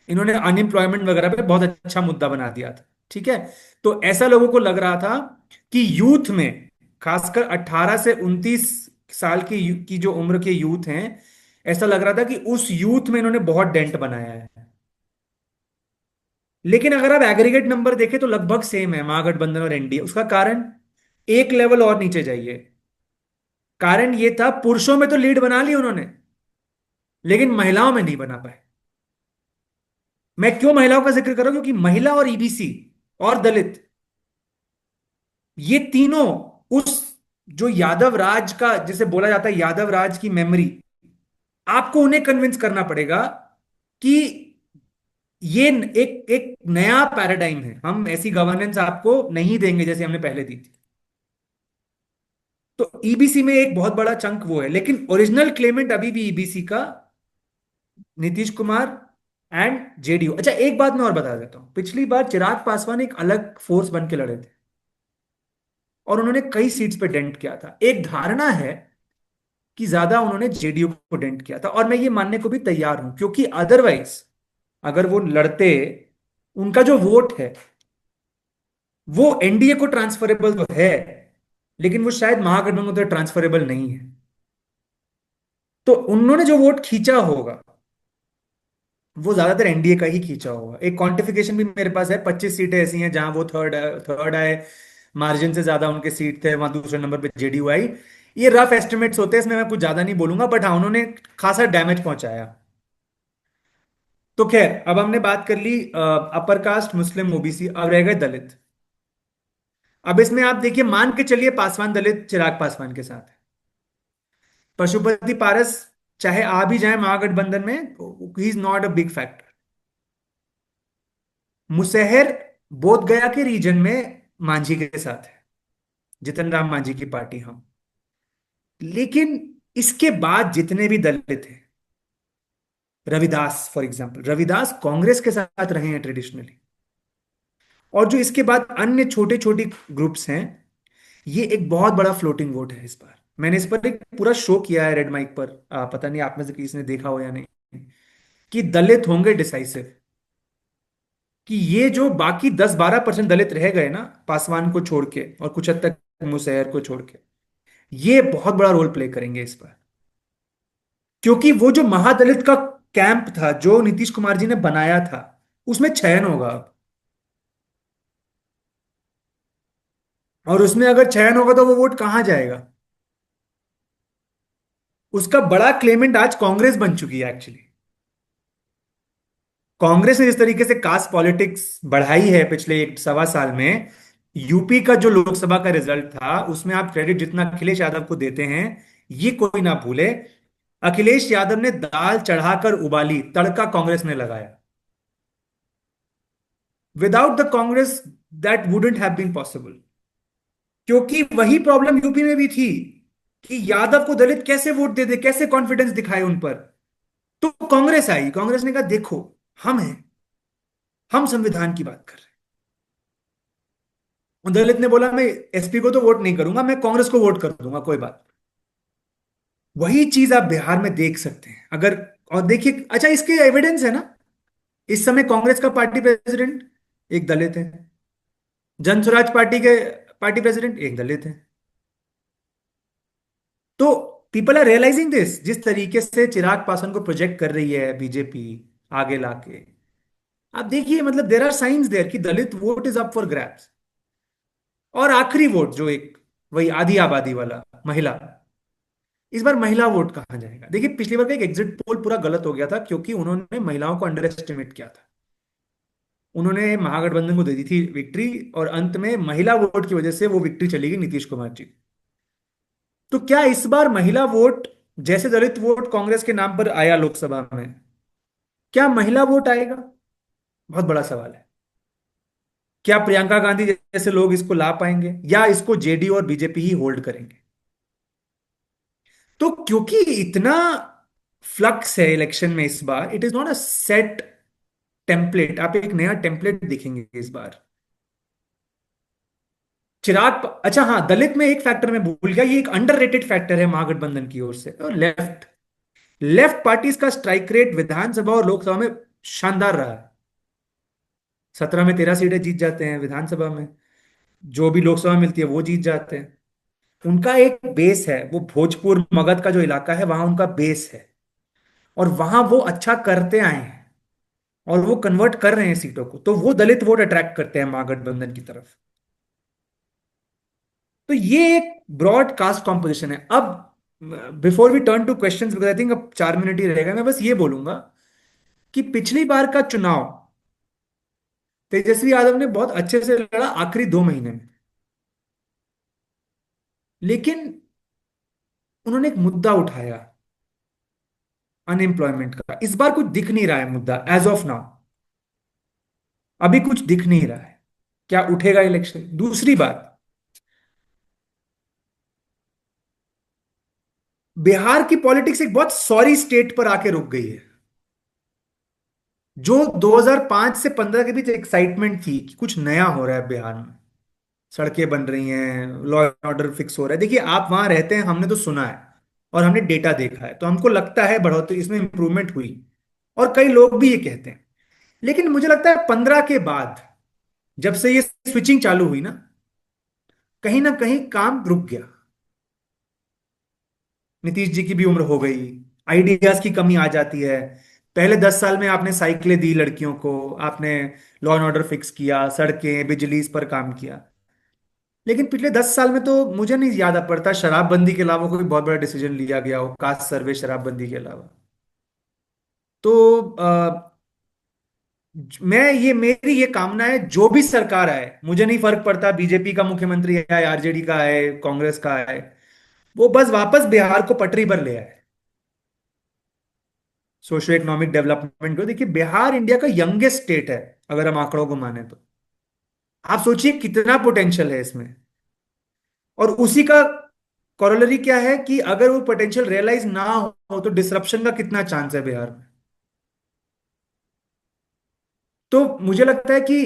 Speaker 3: इन्होंने अनएम्प्लॉयमेंट वगैरह पे बहुत अच्छा मुद्दा बना दिया था। ठीक है। तो ऐसा लोगों को लग रहा था कि यूथ में, खासकर 18 से 29 साल की जो उम्र के यूथ हैं, ऐसा लग रहा था कि उस यूथ में इन्होंने बहुत डेंट बनाया है। लेकिन अगर आप एग्रीगेट नंबर देखें तो लगभग सेम है महागठबंधन और एनडीए। उसका कारण, एक लेवल और नीचे जाइए, कारण ये था पुरुषों में तो लीड बना ली उन्होंने, लेकिन महिलाओं में नहीं बना पाए। मैं क्यों महिलाओं का जिक्र कर रहा हूं? क्योंकि महिला और ईबीसी और दलित, ये तीनों उस जो यादव राज का, जिसे बोला जाता है यादव राज की मेमोरी, आपको उन्हें कन्विंस करना पड़ेगा कि ये एक एक नया पैराडाइम है, हम ऐसी गवर्नेंस आपको नहीं देंगे जैसे हमने पहले दी थी। तो ईबीसी में एक बहुत बड़ा चंक वो है, लेकिन ओरिजिनल क्लेमेंट अभी भी ईबीसी का नीतीश कुमार एंड जेडीयू। अच्छा, एक बात मैं और बता देता हूं, पिछली बार चिराग पासवान एक अलग फोर्स बन के लड़े थे और उन्होंने कई सीट्स पे डेंट किया था। एक धारणा है कि ज्यादा उन्होंने जेडीयू को डेंट किया था, और मैं ये मानने को भी तैयार हूं, क्योंकि अदरवाइज अगर वो लड़ते, उनका जो वोट है वो एनडीए को ट्रांसफरेबल तो है, लेकिन वो शायद महागठबंधन को ट्रांसफरेबल नहीं है। तो उन्होंने जो वोट खींचा होगा वो ज्यादातर एनडीए का ही खींचा होगा। एक क्वांटिफिकेशन भी मेरे पास है, 25 सीटें ऐसी हैं जहां वो थर्ड आए, मार्जिन से ज्यादा उनके सीट थे, वहां दूसरे नंबर पे जेडीयू आई। ये रफ एस्टिमेट्स होते हैं, इसमें मैं कुछ ज्यादा नहीं बोलूंगा, बट हाँ उन्होंने खासा डैमेज पहुंचाया। तो खैर, अब हमने बात कर ली अपर कास्ट, मुस्लिम, ओबीसी, अब रह गए दलित। अब इसमें आप देखिए, मान के चलिए पासवान दलित चिराग पासवान के साथ है, पशुपति पारस चाहे आ भी जाए महागठबंधन में, he is not a big factor. Musahar बोध गया के रीजन में मांझी के साथ है, जितन राम मांझी की पार्टी हम। लेकिन इसके बाद जितने भी दलित हैं, रविदास फॉर एग्जांपल, रविदास कांग्रेस के साथ रहे हैं ट्रेडिशनली, और जो इसके बाद अन्य छोटे छोटे ग्रुप्स हैं, ये एक बहुत बड़ा फ्लोटिंग वोट है इस बार। मैंने इस पर एक पूरा शो किया है रेड माइक पर, पता नहीं आप में से किसी ने देखा हो या नहीं, कि दलित होंगे डिसाइसिव। कि ये जो बाकी 10-12% दलित रह गए ना, पासवान को छोड़ के और कुछ हद तक मुसहर को छोड़ के, ये बहुत बड़ा रोल प्ले करेंगे इस बार। क्योंकि वो जो महादलित का कैंप था जो नीतीश कुमार जी ने बनाया था, उसमें चयन होगा अब। और उसमें अगर चयन होगा तो वो वोट कहां जाएगा? उसका बड़ा क्लेमेंट आज कांग्रेस बन चुकी है एक्चुअली। कांग्रेस ने जिस तरीके से कास्ट पॉलिटिक्स बढ़ाई है पिछले 1 सवा साल में, यूपी का जो लोकसभा का रिजल्ट था उसमें आप क्रेडिट जितना अखिलेश यादव को देते हैं, ये कोई ना भूले। अखिलेश यादव ने दाल चढ़ाकर उबाली, तड़का कांग्रेस ने लगाया। Without the Congress that wouldn't have been possible. क्योंकि वही प्रॉब्लम यूपी में भी थी कि यादव को दलित कैसे वोट दे दे, कैसे कॉन्फिडेंस दिखाए उन पर। तो कांग्रेस आई, कांग्रेस ने कहा देखो, हम हैं, हम संविधान की बात कर रहे हैं। दलित ने बोला मैं एसपी को तो वोट नहीं करूंगा, मैं कांग्रेस को वोट कर दूंगा, कोई बात नहीं। वही चीज आप बिहार में देख सकते हैं अगर। और देखिए, अच्छा इसके एविडेंस है ना, इस समय कांग्रेस का पार्टी प्रेसिडेंट एक दलित है, जन स्वराज पार्टी के पार्टी प्रेसिडेंट एक दलित है। तो पीपल आर रियलाइजिंग दिस, जिस तरीके से चिराग पासवान को प्रोजेक्ट कर रही है बीजेपी आगे लाके। आप देखिए, मतलब देर आर साइंस देयर कि Dalit vote is up for grabs. और आखिरी वोट जो एक, वही आधी आबादी वाला, महिला, इस बार महिला वोट कहां जाएगा? देखिए, पिछली बार का एक एग्जिट पोल पूरा गलत हो गया था, क्योंकि उन्होंने महिलाओं को अंडर एस्टिमेट किया था। उन्होंने महागठबंधन को दे दी थी विक्ट्री, और अंत में महिला वोट की वजह से वो विक्ट्री चली गई नीतीश कुमार जी। तो क्या इस बार महिला वोट, जैसे दलित वोट कांग्रेस के नाम पर आया लोकसभा में, क्या महिला वोट आएगा? बहुत बड़ा सवाल है। क्या प्रियंका गांधी जैसे लोग इसको ला पाएंगे, या इसको जेडीयू और बीजेपी ही होल्ड करेंगे? तो क्योंकि इतना फ्लक्स है इलेक्शन में इस बार, it is not a set template. आप एक नया टेम्पलेट दिखेंगे इस बार। अच्छा हाँ, दलित में एक फैक्टर मैं भूल गया, ये एक अंडररेटेड फैक्टर है महागठबंधन की ओर से, और लेफ्ट लेफ्ट पार्टीज का स्ट्राइक रेट विधानसभा और लोकसभा में शानदार रहा है। 17 में 13 सीटें जीत जाते हैं विधानसभा में, जो भी लोकसभा में मिलती है वो जीत जाते हैं। उनका एक बेस है, वो भोजपुर मगध का जो इलाका है वहां उनका बेस है, और वहां वो अच्छा करते आए हैं। और वो कन्वर्ट कर रहे हैं सीटों को, तो वो दलित वोट अट्रैक्ट करते हैं महागठबंधन की तरफ। तो ये एक ब्रॉड कास्ट कॉम्पोजिशन है। अब before we turn to questions, because I think अब 4 मिनट ही रहेगा, मैं बस ये बोलूंगा कि पिछली बार का चुनाव तेजस्वी यादव ने बहुत अच्छे से लड़ा आखिरी 2 महीने में, लेकिन उन्होंने एक मुद्दा उठाया अनएम्प्लॉयमेंट का। इस बार कुछ दिख नहीं रहा है मुद्दा एज ऑफ नाउ, अभी कुछ दिख नहीं रहा है। क्या उठेगा इलेक्शन? दूसरी बात, बिहार की पॉलिटिक्स एक बहुत सॉरी स्टेट पर आके रुक गई है। जो 2005 से 15 के बीच एक्साइटमेंट थी कि कुछ नया हो रहा है बिहार में, सड़कें बन रही हैं, लॉ एंड ऑर्डर फिक्स हो रहा है। देखिए, आप वहां रहते हैं, हमने तो सुना है और हमने डेटा देखा है, तो हमको लगता है बढ़ोतरी, इसमें इंप्रूवमेंट हुई, और कई लोग भी ये कहते हैं। लेकिन मुझे लगता है 15 के बाद जब से ये स्विचिंग चालू हुई ना कहीं काम रुक गया। नीतीश जी की भी उम्र हो गई, आइडियाज की कमी आ जाती है। पहले 10 साल में आपने साइकिलें दी लड़कियों को, आपने लॉ एंड ऑर्डर फिक्स किया, सड़कें बिजली इस पर काम किया। लेकिन पिछले 10 साल में तो मुझे नहीं याद आ पड़ता शराबबंदी के अलावा कोई बहुत बड़ा डिसीजन लिया गया हो, कास्ट सर्वे शराबबंदी के अलावा। तो मैं ये मेरी ये कामना है, जो भी सरकार आए, मुझे नहीं फर्क पड़ता बीजेपी का मुख्यमंत्री है, आरजेडी का है, कांग्रेस का है, वो बस वापस बिहार को पटरी पर ले आए, सोशो इकोनॉमिक डेवलपमेंट को। देखिए, बिहार इंडिया का यंगेस्ट स्टेट है अगर हम आंकड़ों को माने तो। आप सोचिए कितना पोटेंशियल है इसमें, और उसी का कॉरोलरी क्या है कि अगर वो पोटेंशियल रियलाइज ना हो तो डिसरप्शन का कितना चांस है बिहार में। तो मुझे लगता है कि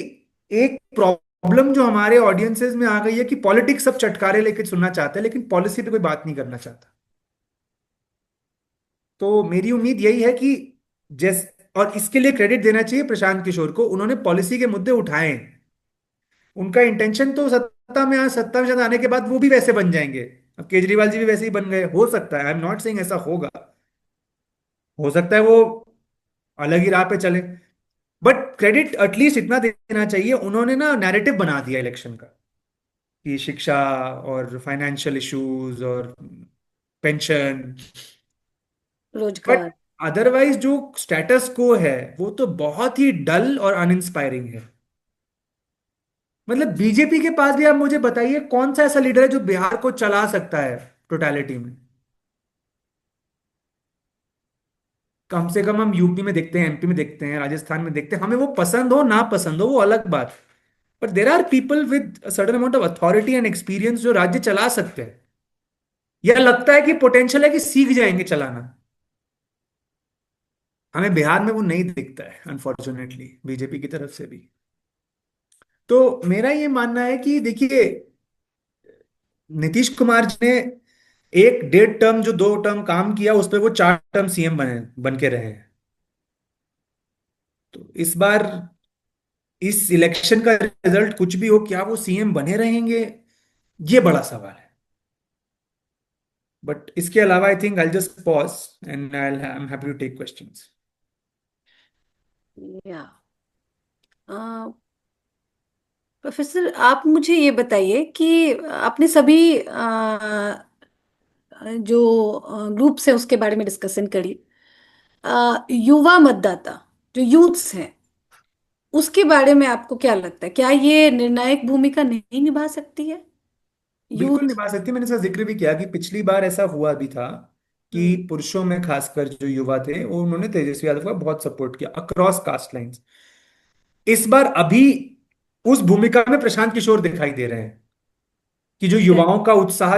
Speaker 3: एक प्रॉब्लम जो हमारे ऑडियंसेस में आ गई है कि पॉलिटिक्स सब चटकारे लेके सुनना चाहते हैं, लेकिन पॉलिसी पे कोई बात नहीं करना चाहता। तो मेरी उम्मीद यही है कि जैस और इसके लिए क्रेडिट देना चाहिए प्रशांत किशोर को, उन्होंने पॉलिसी के मुद्दे उठाए हैं। उनका इंटेंशन तो सत्ता में शायद आने के बाद वो भी वैसे बन जाएंगे। अब केजरीवाल जी भी वैसे ही बन गए, हो सकता है, आई एम नॉट सेइंग ऐसा होगा, हो सकता है वो अलग ही राह पे चले। बट क्रेडिट एटलीस्ट इतना देना चाहिए, उन्होंने ना नैरेटिव बना दिया इलेक्शन का कि शिक्षा और फाइनेंशियल इश्यूज और पेंशन। बट
Speaker 2: रोजगार।
Speaker 3: अदरवाइज जो स्टेटस को है वो तो बहुत ही डल और अनइंस्पायरिंग है। मतलब बीजेपी के पास भी आप मुझे बताइए कौन सा ऐसा लीडर है जो बिहार को चला सकता है टोटलिटी में। कम से कम हम यूपी में देखते हैं, एमपी में देखते हैं, राजस्थान में देखते हैं, हमें वो पसंद हो ना पसंद हो वो अलग बात। But there are people with certain amount of authority and experience जो राज्य चला सकते हैं, या लगता है कि पोटेंशियल है कि सीख जाएंगे चलाना। हमें बिहार में वो नहीं दिखता है अनफॉर्चुनेटली, बीजेपी की तरफ से भी। तो मेरा ये मानना है कि देखिए, नीतीश कुमार जी ने 1 1.5 टर्म जो 2 टर्म काम किया, उस पर वो 4 टर्म सीएम बन के रहे हैं। तो इस बार इस इलेक्शन का रिजल्ट कुछ भी हो, क्या वो सीएम बने रहेंगे, ये बड़ा सवाल है। बट इसके अलावा I think I just pause and I am happy to take questions.
Speaker 2: या प्रोफेसर, आप मुझे ये बताइए कि आपने सभी जो ग्रुप्स है उसके बारे में डिस्कशन करी। युवा मतदाता, जो यूथ्स हैं, उसके बारे में आपको क्या लगता है, क्या ये निर्णायक भूमिका नहीं निभा सकती है
Speaker 3: बिल्कुल
Speaker 2: यूथ?
Speaker 3: निभा सकती है। मैंने इसका जिक्र भी किया कि पिछली बार ऐसा हुआ भी था कि
Speaker 2: हम्म।
Speaker 3: पुरुषों में खासकर जो युवा थे वो उन्होंने तेजस्वी यादव का बहुत सपोर्ट किया अक्रॉस कास्ट लाइंस। इस बार अभी उस भूमिका में प्रशांत किशोर दिखाई दे रहे हैं कि जो
Speaker 2: Correct.
Speaker 3: युवाओं का उत्साह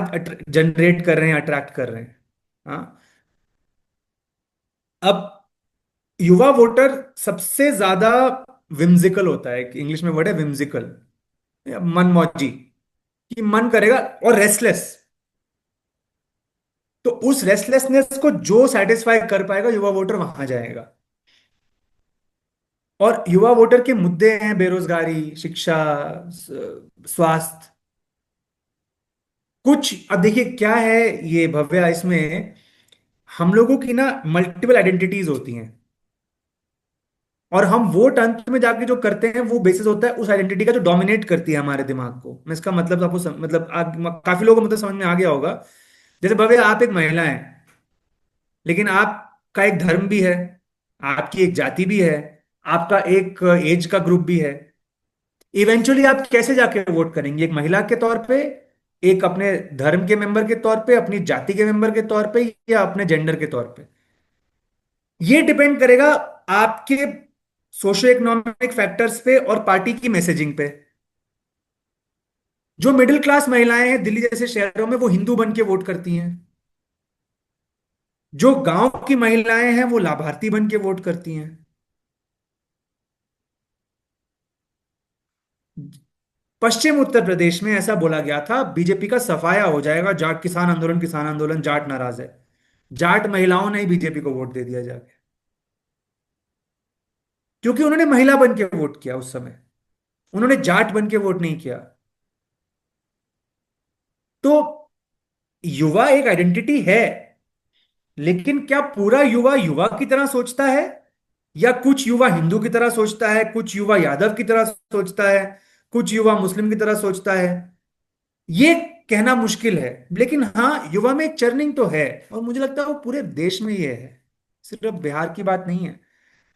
Speaker 3: जनरेट कर रहे हैं, अट्रैक्ट कर रहे हैं। हाँ, अब युवा वोटर सबसे ज्यादा विम्जिकल होता है, इंग्लिश में वर्ड है विम्जिकल, मनमौजी, कि मन करेगा, और रेस्टलेस। तो उस रेस्टलेसनेस को जो सेटिस्फाई कर पाएगा युवा वोटर वहां जाएगा। और युवा वोटर के मुद्दे हैं बेरोजगारी, शिक्षा, स्वास्थ्य। कुछ अब देखिए क्या है ये भव्या, इसमें हम लोगों की ना मल्टीपल आइडेंटिटीज होती हैं, और हम वोट अंत में जाके जो करते हैं वो बेसिस होता है उस आइडेंटिटी का जो डोमिनेट करती है हमारे दिमाग को। मैं इसका मतलब आपको मतलब काफी लोगों को मतलब समझ में आ गया होगा। जैसे भव्य, आप एक महिला हैं, लेकिन आपका एक धर्म भी है, आपकी एक जाति भी है, आपका एक एज का ग्रुप भी है। इवेंचुअली आप कैसे जाके वोट करेंगे? एक महिला के तौर पे, एक अपने धर्म के मेंबर के तौर पे, अपनी जाति के मेंबर के तौर पे, या अपने जेंडर के तौर पे? ये डिपेंड करेगा आपके सोशो इकोनॉमिक फैक्टर्स पे और पार्टी की मैसेजिंग पे। जो मिडिल क्लास महिलाएं हैं दिल्ली जैसे शहरों में, वो हिंदू बन के वोट करती हैं। जो गांव की महिलाएं हैं वो लाभार्थी बन के वोट करती हैं। पश्चिम उत्तर प्रदेश में ऐसा बोला गया था बीजेपी का सफाया हो जाएगा, जाट किसान आंदोलन, जाट नाराज है। जाट महिलाओं ने ही बीजेपी को वोट दे दिया जाके, क्योंकि उन्होंने महिला बन के वोट किया उस समय, उन्होंने जाट बन के वोट नहीं किया। तो युवा एक आइडेंटिटी है, लेकिन क्या पूरा युवा युवा की तरह सोचता है, या कुछ युवा हिंदू की तरह सोचता है, कुछ युवा यादव की तरह सोचता है, कुछ युवा मुस्लिम की तरह सोचता है? ये कहना मुश्किल है। लेकिन हाँ, युवा में एक चर्निंग तो है, और मुझे लगता है वो पूरे देश में ये है, सिर्फ बिहार की बात नहीं है।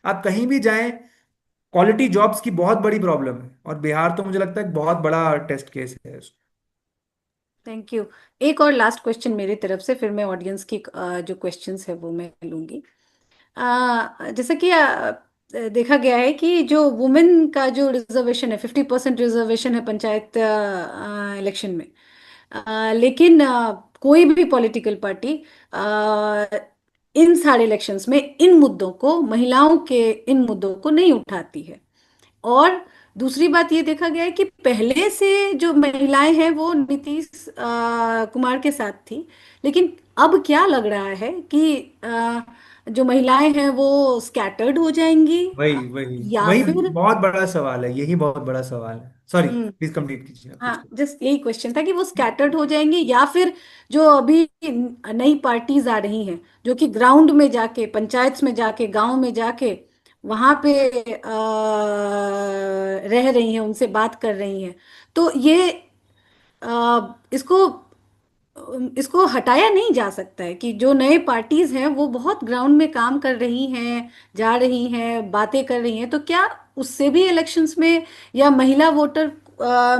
Speaker 3: आप कहीं भी जाएं, क्वालिटी जॉब्स की बहुत बड़ी प्रॉब्लम है, और बिहार तो मुझे लगता है एक बहुत बड़ा टेस्ट केस है।
Speaker 2: Thank you. एक और लास्ट क्वेश्चन मेरी तरफ से, फिर मैं ऑडियंस की जो क्वेश्चंस है वो मैं लूंगी। जैसा कि देखा गया है कि जो वुमेन का जो रिजर्वेशन है, 50% रिजर्वेशन है पंचायत इलेक्शन में। लेकिन कोई भी पॉलिटिकल पार्टी इन सारे इलेक्शंस में इन मुद्दों को, महिलाओं के इन मुद्दों को नहीं उठाती है। और दूसरी बात ये देखा गया है कि पहले से जो महिलाएं हैं वो नीतीश कुमार के साथ थी, लेकिन अब क्या लग रहा है कि जो महिलाएं हैं वो स्कैटर्ड हो जाएंगी,
Speaker 3: वही वही
Speaker 2: या
Speaker 3: वही
Speaker 2: फिर।
Speaker 3: बहुत बड़ा सवाल है, यही बहुत बड़ा सवाल है। Sorry,
Speaker 2: hmm.
Speaker 3: प्लीज कंप्लीट कीजिए, आप कुछ।
Speaker 2: हाँ, जस्ट यही क्वेश्चन था कि वो स्कैटर्ड हो जाएंगी, या फिर जो अभी नई पार्टीज आ रही हैं जो कि ग्राउंड में जाके, पंचायत में जाके, गांव में जाके वहां पे रह रही हैं, उनसे बात कर रही हैं। तो ये इसको इसको हटाया नहीं जा सकता है कि जो नए पार्टीज हैं वो बहुत ग्राउंड में काम कर रही हैं, जा रही हैं, बातें कर रही हैं। तो क्या उससे भी इलेक्शंस में या महिला वोटर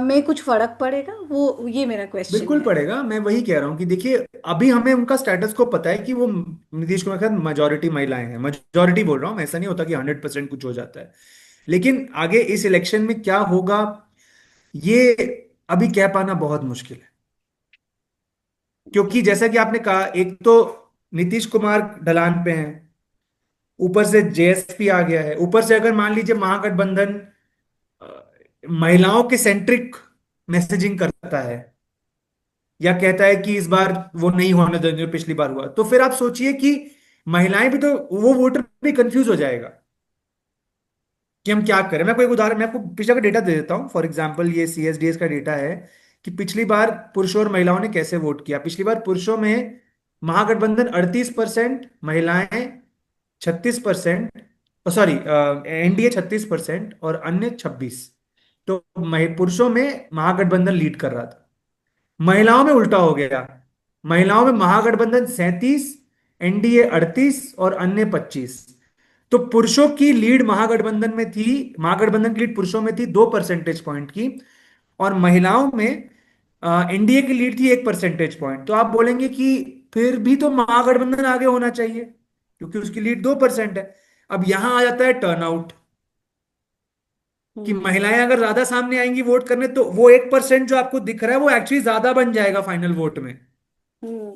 Speaker 2: में कुछ फर्क पड़ेगा? वो ये मेरा क्वेश्चन
Speaker 3: बिल्कुल
Speaker 2: है।
Speaker 3: पड़ेगा। मैं वही कह रहा हूँ कि देखिए, अभी हमें उनका स्टेटस को पता है कि वो नीतीश कुमार के साथ मेजोरिटी महिलाएं हैं। मेजोरिटी बोल रहा हूँ, ऐसा नहीं होता कि 100% कुछ हो जाता है। लेकिन आगे इस इलेक्शन में क्या होगा, ये अभी कह पाना बहुत मुश्किल है। क्योंकि जैसा कि आपने कहा, एक तो नीतीश कुमार ढलान पे हैं, ऊपर से जेएसपी आ गया है, ऊपर से अगर मान लीजिए महागठबंधन महिलाओं के सेंट्रिक मैसेजिंग करता है, या कहता है कि इस बार वो नहीं होने देंगे जो पिछली बार हुआ, तो फिर आप सोचिए कि महिलाएं भी तो, वो वोटर भी कंफ्यूज हो जाएगा कि हम क्या करें। मैं कोई एक उदाहरण, मैं आपको पिछला का डेटा दे देता हूँ। फॉर एग्जांपल, ये सीएसडीएस का डेटा है कि पिछली बार पुरुषों और महिलाओं ने कैसे वोट किया। पिछली बार पुरुषों में महागठबंधन 38%, महिलाएं 36%, सॉरी, एनडीए 36% और अन्य 26। तो पुरुषों में महागठबंधन लीड कर रहा था। महिलाओं में उल्टा हो गया, महिलाओं में महागठबंधन 37, एनडीए 38 और अन्य 25। तो पुरुषों की लीड महागठबंधन में थी, महागठबंधन की लीड पुरुषों में थी 2 परसेंटेज पॉइंट की, और महिलाओं में एनडीए की लीड थी 1 परसेंटेज पॉइंट। तो आप बोलेंगे कि फिर भी तो महागठबंधन आगे होना चाहिए, क्योंकि उसकी लीड 2% है। अब यहां आ जाता है टर्नआउट, कि
Speaker 2: हम्म।
Speaker 3: महिलाएं अगर ज्यादा सामने आएंगी वोट करने, तो वो 1% जो आपको दिख रहा है वो एक्चुअली ज्यादा बन जाएगा फाइनल वोट में।
Speaker 2: हम्म।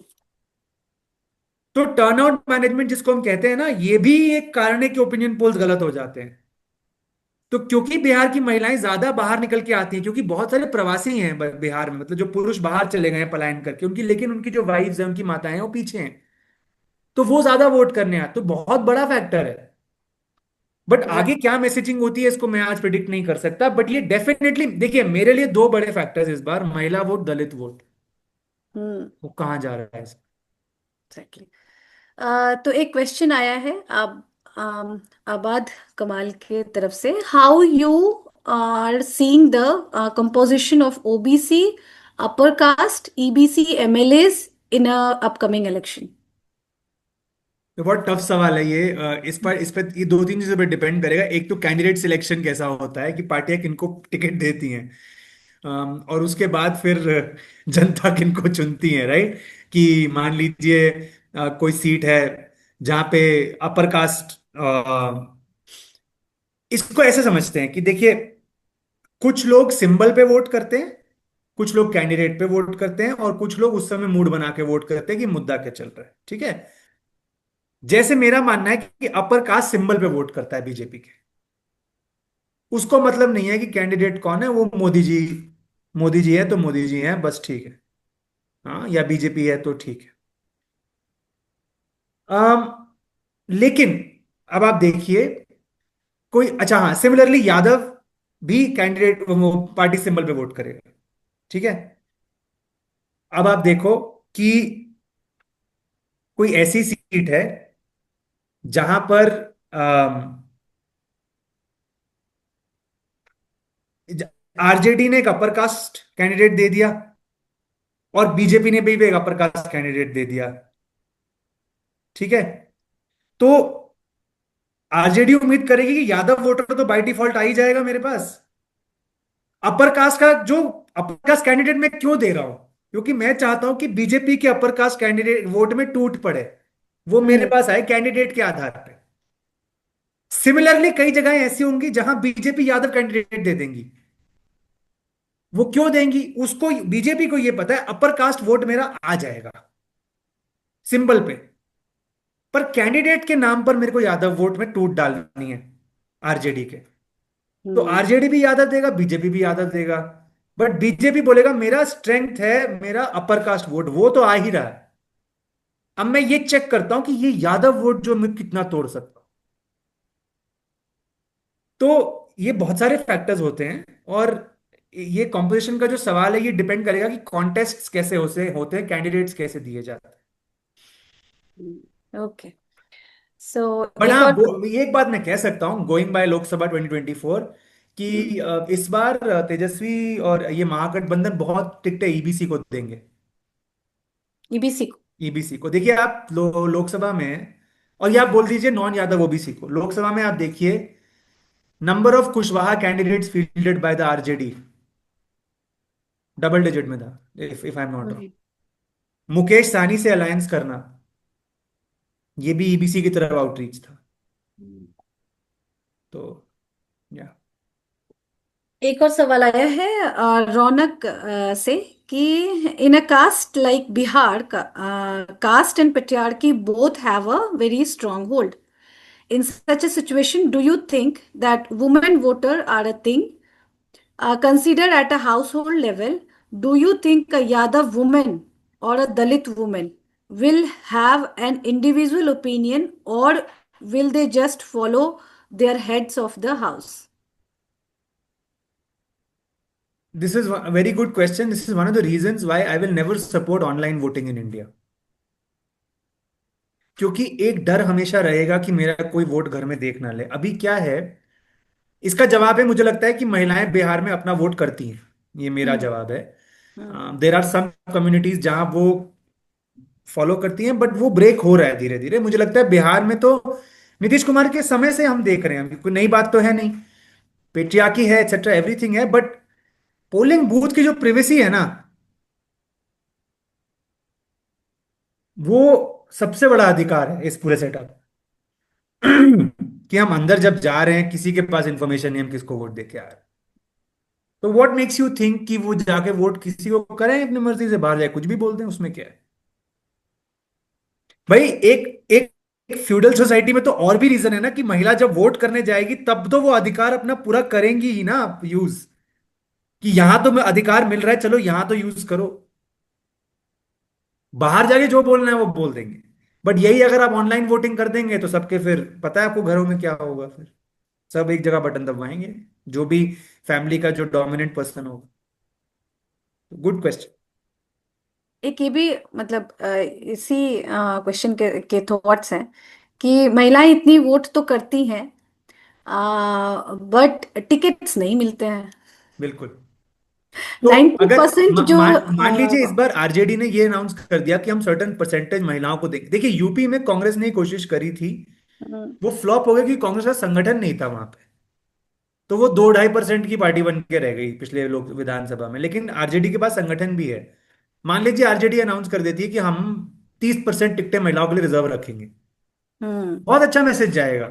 Speaker 3: तो टर्नआउट मैनेजमेंट जिसको हम कहते हैं ना, ये भी एक कारण है कि ओपिनियन पोल्स गलत हो जाते हैं। तो क्योंकि बिहार की महिलाएं ज्यादा बाहर निकल के आती हैं, क्योंकि बहुत सारे प्रवासी हैं बिहार में, मतलब जो पुरुष बाहर चले गए हैं पलायन करके, उनकी, लेकिन उनकी जो वाइफ्स हैं, उनकी माताएं हैं, वो पीछे हैं, तो वो ज्यादा वोट करने आते, तो बहुत बड़ा फैक्टर है। But
Speaker 2: right.
Speaker 3: आगे क्या मैसेजिंग होती है इसको मैं आज प्रिडिक्ट नहीं कर सकता। बट ये डेफिनेटली, देखिए, मेरे लिए दो बड़े फैक्टर्स इस बार: महिला वोट, दलित वोट।
Speaker 2: हम्म।
Speaker 3: वो कहाँ जा रहा है?
Speaker 2: एग्जैक्टली। तो एक क्वेश्चन आया है। अब आबाद कमाल के तरफ से, how you are seeing the composition of OBC, upper caste, EBC MLAs in a upcoming election?
Speaker 4: तो बहुत टफ सवाल है ये। इस पर ये दो तीन चीजों पर डिपेंड करेगा। एक तो कैंडिडेट सिलेक्शन कैसा होता है, कि पार्टियां किनको टिकट देती हैं, और उसके बाद फिर जनता किनको चुनती है, राइट। कि मान लीजिए कोई सीट है जहां पे अपर कास्ट, इसको ऐसे समझते हैं कि देखिए, कुछ लोग सिंबल पे वोट करते हैं, कुछ लोग कैंडिडेट पे वोट करते हैं, और कुछ लोग उस समय मूड बना के वोट करते हैं कि मुद्दा क्या चल रहा है, ठीक है। जैसे मेरा मानना है कि अपर कास्ट सिंबल पे वोट करता है बीजेपी के, उसको मतलब नहीं है कि कैंडिडेट कौन है, वो मोदी जी है तो मोदी जी हैं बस, ठीक है। हाँ, या बीजेपी है तो ठीक है। अम, लेकिन अब आप देखिए, कोई, अच्छा हाँ, सिमिलरली यादव भी कैंडिडेट वो पार्टी सिंबल पे वोट करेगा, ठीक है। अब आप देखो कि कोई ऐसी सीट है जहां पर आरजेडी ने एक अपर कास्ट कैंडिडेट दे दिया, और बीजेपी ने भी एक अपर कास्ट कैंडिडेट दे दिया, ठीक है। तो आरजेडी उम्मीद करेगी कि यादव वोटर तो बाय डिफॉल्ट आ ही जाएगा मेरे पास। अपर कास्ट का जो अपर कास्ट कैंडिडेट मैं क्यों दे रहा हूं, क्योंकि मैं चाहता हूं कि बीजेपी के अपर कास्ट कैंडिडेट वोट में टूट पड़े, वो मेरे पास आए कैंडिडेट के आधार पर। सिमिलरली कई जगह ऐसी होंगी जहां बीजेपी यादव कैंडिडेट दे देंगी। वो क्यों देंगी, उसको बीजेपी को यह पता है अपर कास्ट वोट मेरा आ जाएगा सिंबल पे, पर कैंडिडेट के नाम पर मेरे को यादव वोट में टूट डालनी है आरजेडी के। तो आरजेडी भी यादव देगा, बीजेपी भी यादव देगा, बट बीजेपी बोलेगा मेरा स्ट्रेंथ है मेरा अपर कास्ट वोट, वो तो आ ही रहा है। अब मैं ये चेक करता हूं कि ये यादव वोट जो मैं कितना तोड़ सकता हूं। तो ये बहुत सारे फैक्टर्स होते हैं, और ये कॉम्पोजिशन का जो सवाल है ये डिपेंड करेगा कि कॉन्टेस्ट कैसे होते होते हैं, कैंडिडेट्स कैसे दिए जाते हैं।
Speaker 2: ओके, सो
Speaker 4: बट
Speaker 2: एक
Speaker 4: हाँ,
Speaker 2: और।
Speaker 4: ये एक बात मैं कह सकता हूँ, गोइंग बाय लोकसभा 2024, कि इस बार तेजस्वी और ये महागठबंधन बहुत टिकटें ईबीसी को देंगे।
Speaker 2: ईबीसी को?
Speaker 4: ईबीसी को देखिए आप, लोकसभा में, और ये आप बोल दीजिए नॉन यादव ओबीसी को, लोकसभा में आप देखिए, number of Kushwaha candidates fielded by the RJD double digit में था, if I am not wrong. Mukesh Sahani से अलायंस करना, ये भी ईबीसी की तरफ आउटरीच था। तो या
Speaker 2: एक और सवाल आया है रौनक से, कि in a caste like Bihar, caste and patriarchy both have a very strong hold. In such a situation, do you think that women voter are a thing considered at a household level? Do you think a Yadav woman or a Dalit woman will have an individual opinion, or will they just follow their heads of the house?
Speaker 4: this is a very good question. This is one of the reasons why I will never support online voting in India. क्योंकि एक डर हमेशा रहेगा कि मेरा कोई vote घर में देख ना ले। अभी क्या है, इसका जवाब है, मुझे लगता है कि महिलाएं बिहार में अपना वोट करती हैं, ये मेरा
Speaker 2: हम्म।
Speaker 4: जवाब है।
Speaker 2: हम्म।
Speaker 4: देर आर सम कम्युनिटीज जहां वो फॉलो करती हैं, बट वो ब्रेक हो रहा है धीरे धीरे। मुझे लगता है बिहार में तो नीतीश कुमार के समय से हम देख रहे हैं, कोई नई बात तो है नहीं, पेट्रियार्की है, एक्सेट्रा एवरीथिंग है, बट पोलिंग बूथ की जो प्रिवेसी है ना, वो सबसे बड़ा अधिकार है इस पूरे सेटअप। कि हम अंदर जब जा रहे हैं, किसी के पास इंफॉर्मेशन नहीं हम किसको वोट दे के आ रहे हैं। तो व्हाट मेक्स यू थिंक कि वो जाके वोट किसी को करें अपनी मर्जी से, बाहर जाए कुछ भी बोल दें, उसमें क्या है भाई। एक एक फ्यूडल सोसाइटी में तो और भी रीजन है ना, कि महिला जब वोट करने जाएगी तब तो वो अधिकार अपना पूरा करेंगी ही ना यूज, कि यहां तो मैं अधिकार मिल रहा है, चलो यहां तो यूज करो। बाहर जाके जो बोलना है वो बोल देंगे। बट यही अगर आप ऑनलाइन वोटिंग कर देंगे तो सबके, फिर पता है आपको घरों में क्या होगा, फिर सब एक जगह बटन दबाएंगे, जो भी फैमिली का जो डोमिनेंट पर्सन होगा। Good question.
Speaker 2: एक ये भी मतलब इसी क्वेश्चन के थॉट्स हैं कि महिलाएं इतनी वोट तो करती हैं, बट टिकट्स नहीं मिलते हैं।
Speaker 4: बिल्कुल। तो अगर
Speaker 2: 90% जो
Speaker 4: मान लीजिए इस बार आरजेडी ने ये अनाउंस कर दिया कि हम सर्टेन परसेंटेज महिलाओं को देंगे। देखिए यूपी में कांग्रेस ने कोशिश करी थी, वो फ्लॉप हो गई क्योंकि कांग्रेस का संगठन नहीं था वहां पे। तो वो 2-2.5% की पार्टी बन के रह गई पिछले लोक विधानसभा में। लेकिन आरजेडी के पास संगठन भी है। मान लीजिए आरजेडी अनाउंस कर देती है कि हम 30% टिकटें महिलाओं के लिए रिजर्व रखेंगे,
Speaker 2: हम्म।
Speaker 4: बहुत अच्छा मैसेज जाएगा।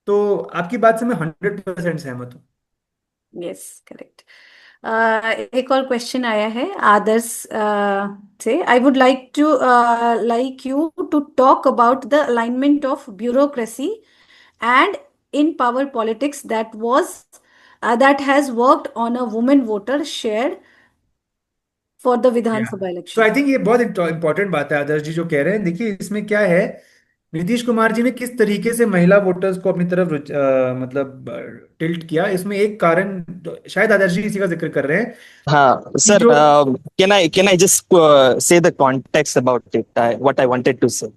Speaker 4: तो आपकी बात से मैं 100% सहमत हूँ।
Speaker 2: Yes, correct. एक और क्वेश्चन आया है आदर्श से। I would like you to talk about the alignment of bureaucracy and in power politics that has worked on a woman voter share for the Vidhan
Speaker 4: या
Speaker 2: Sabha
Speaker 4: तो
Speaker 2: election.
Speaker 4: आई थिंक ये बहुत important बात है आदर्श जी जो कह रहे हैं। देखिए इसमें क्या है, नीतीश कुमार जी ने किस तरीके से महिला वोटर्स को अपनी तरफ मतलब टिल्ट किया, इसमें एक कारण शायद आदर्श जी इसी का जिक्र कर रहे हैं कि
Speaker 5: Sir,
Speaker 4: जो
Speaker 5: can I just say the context about it? What I wanted to say.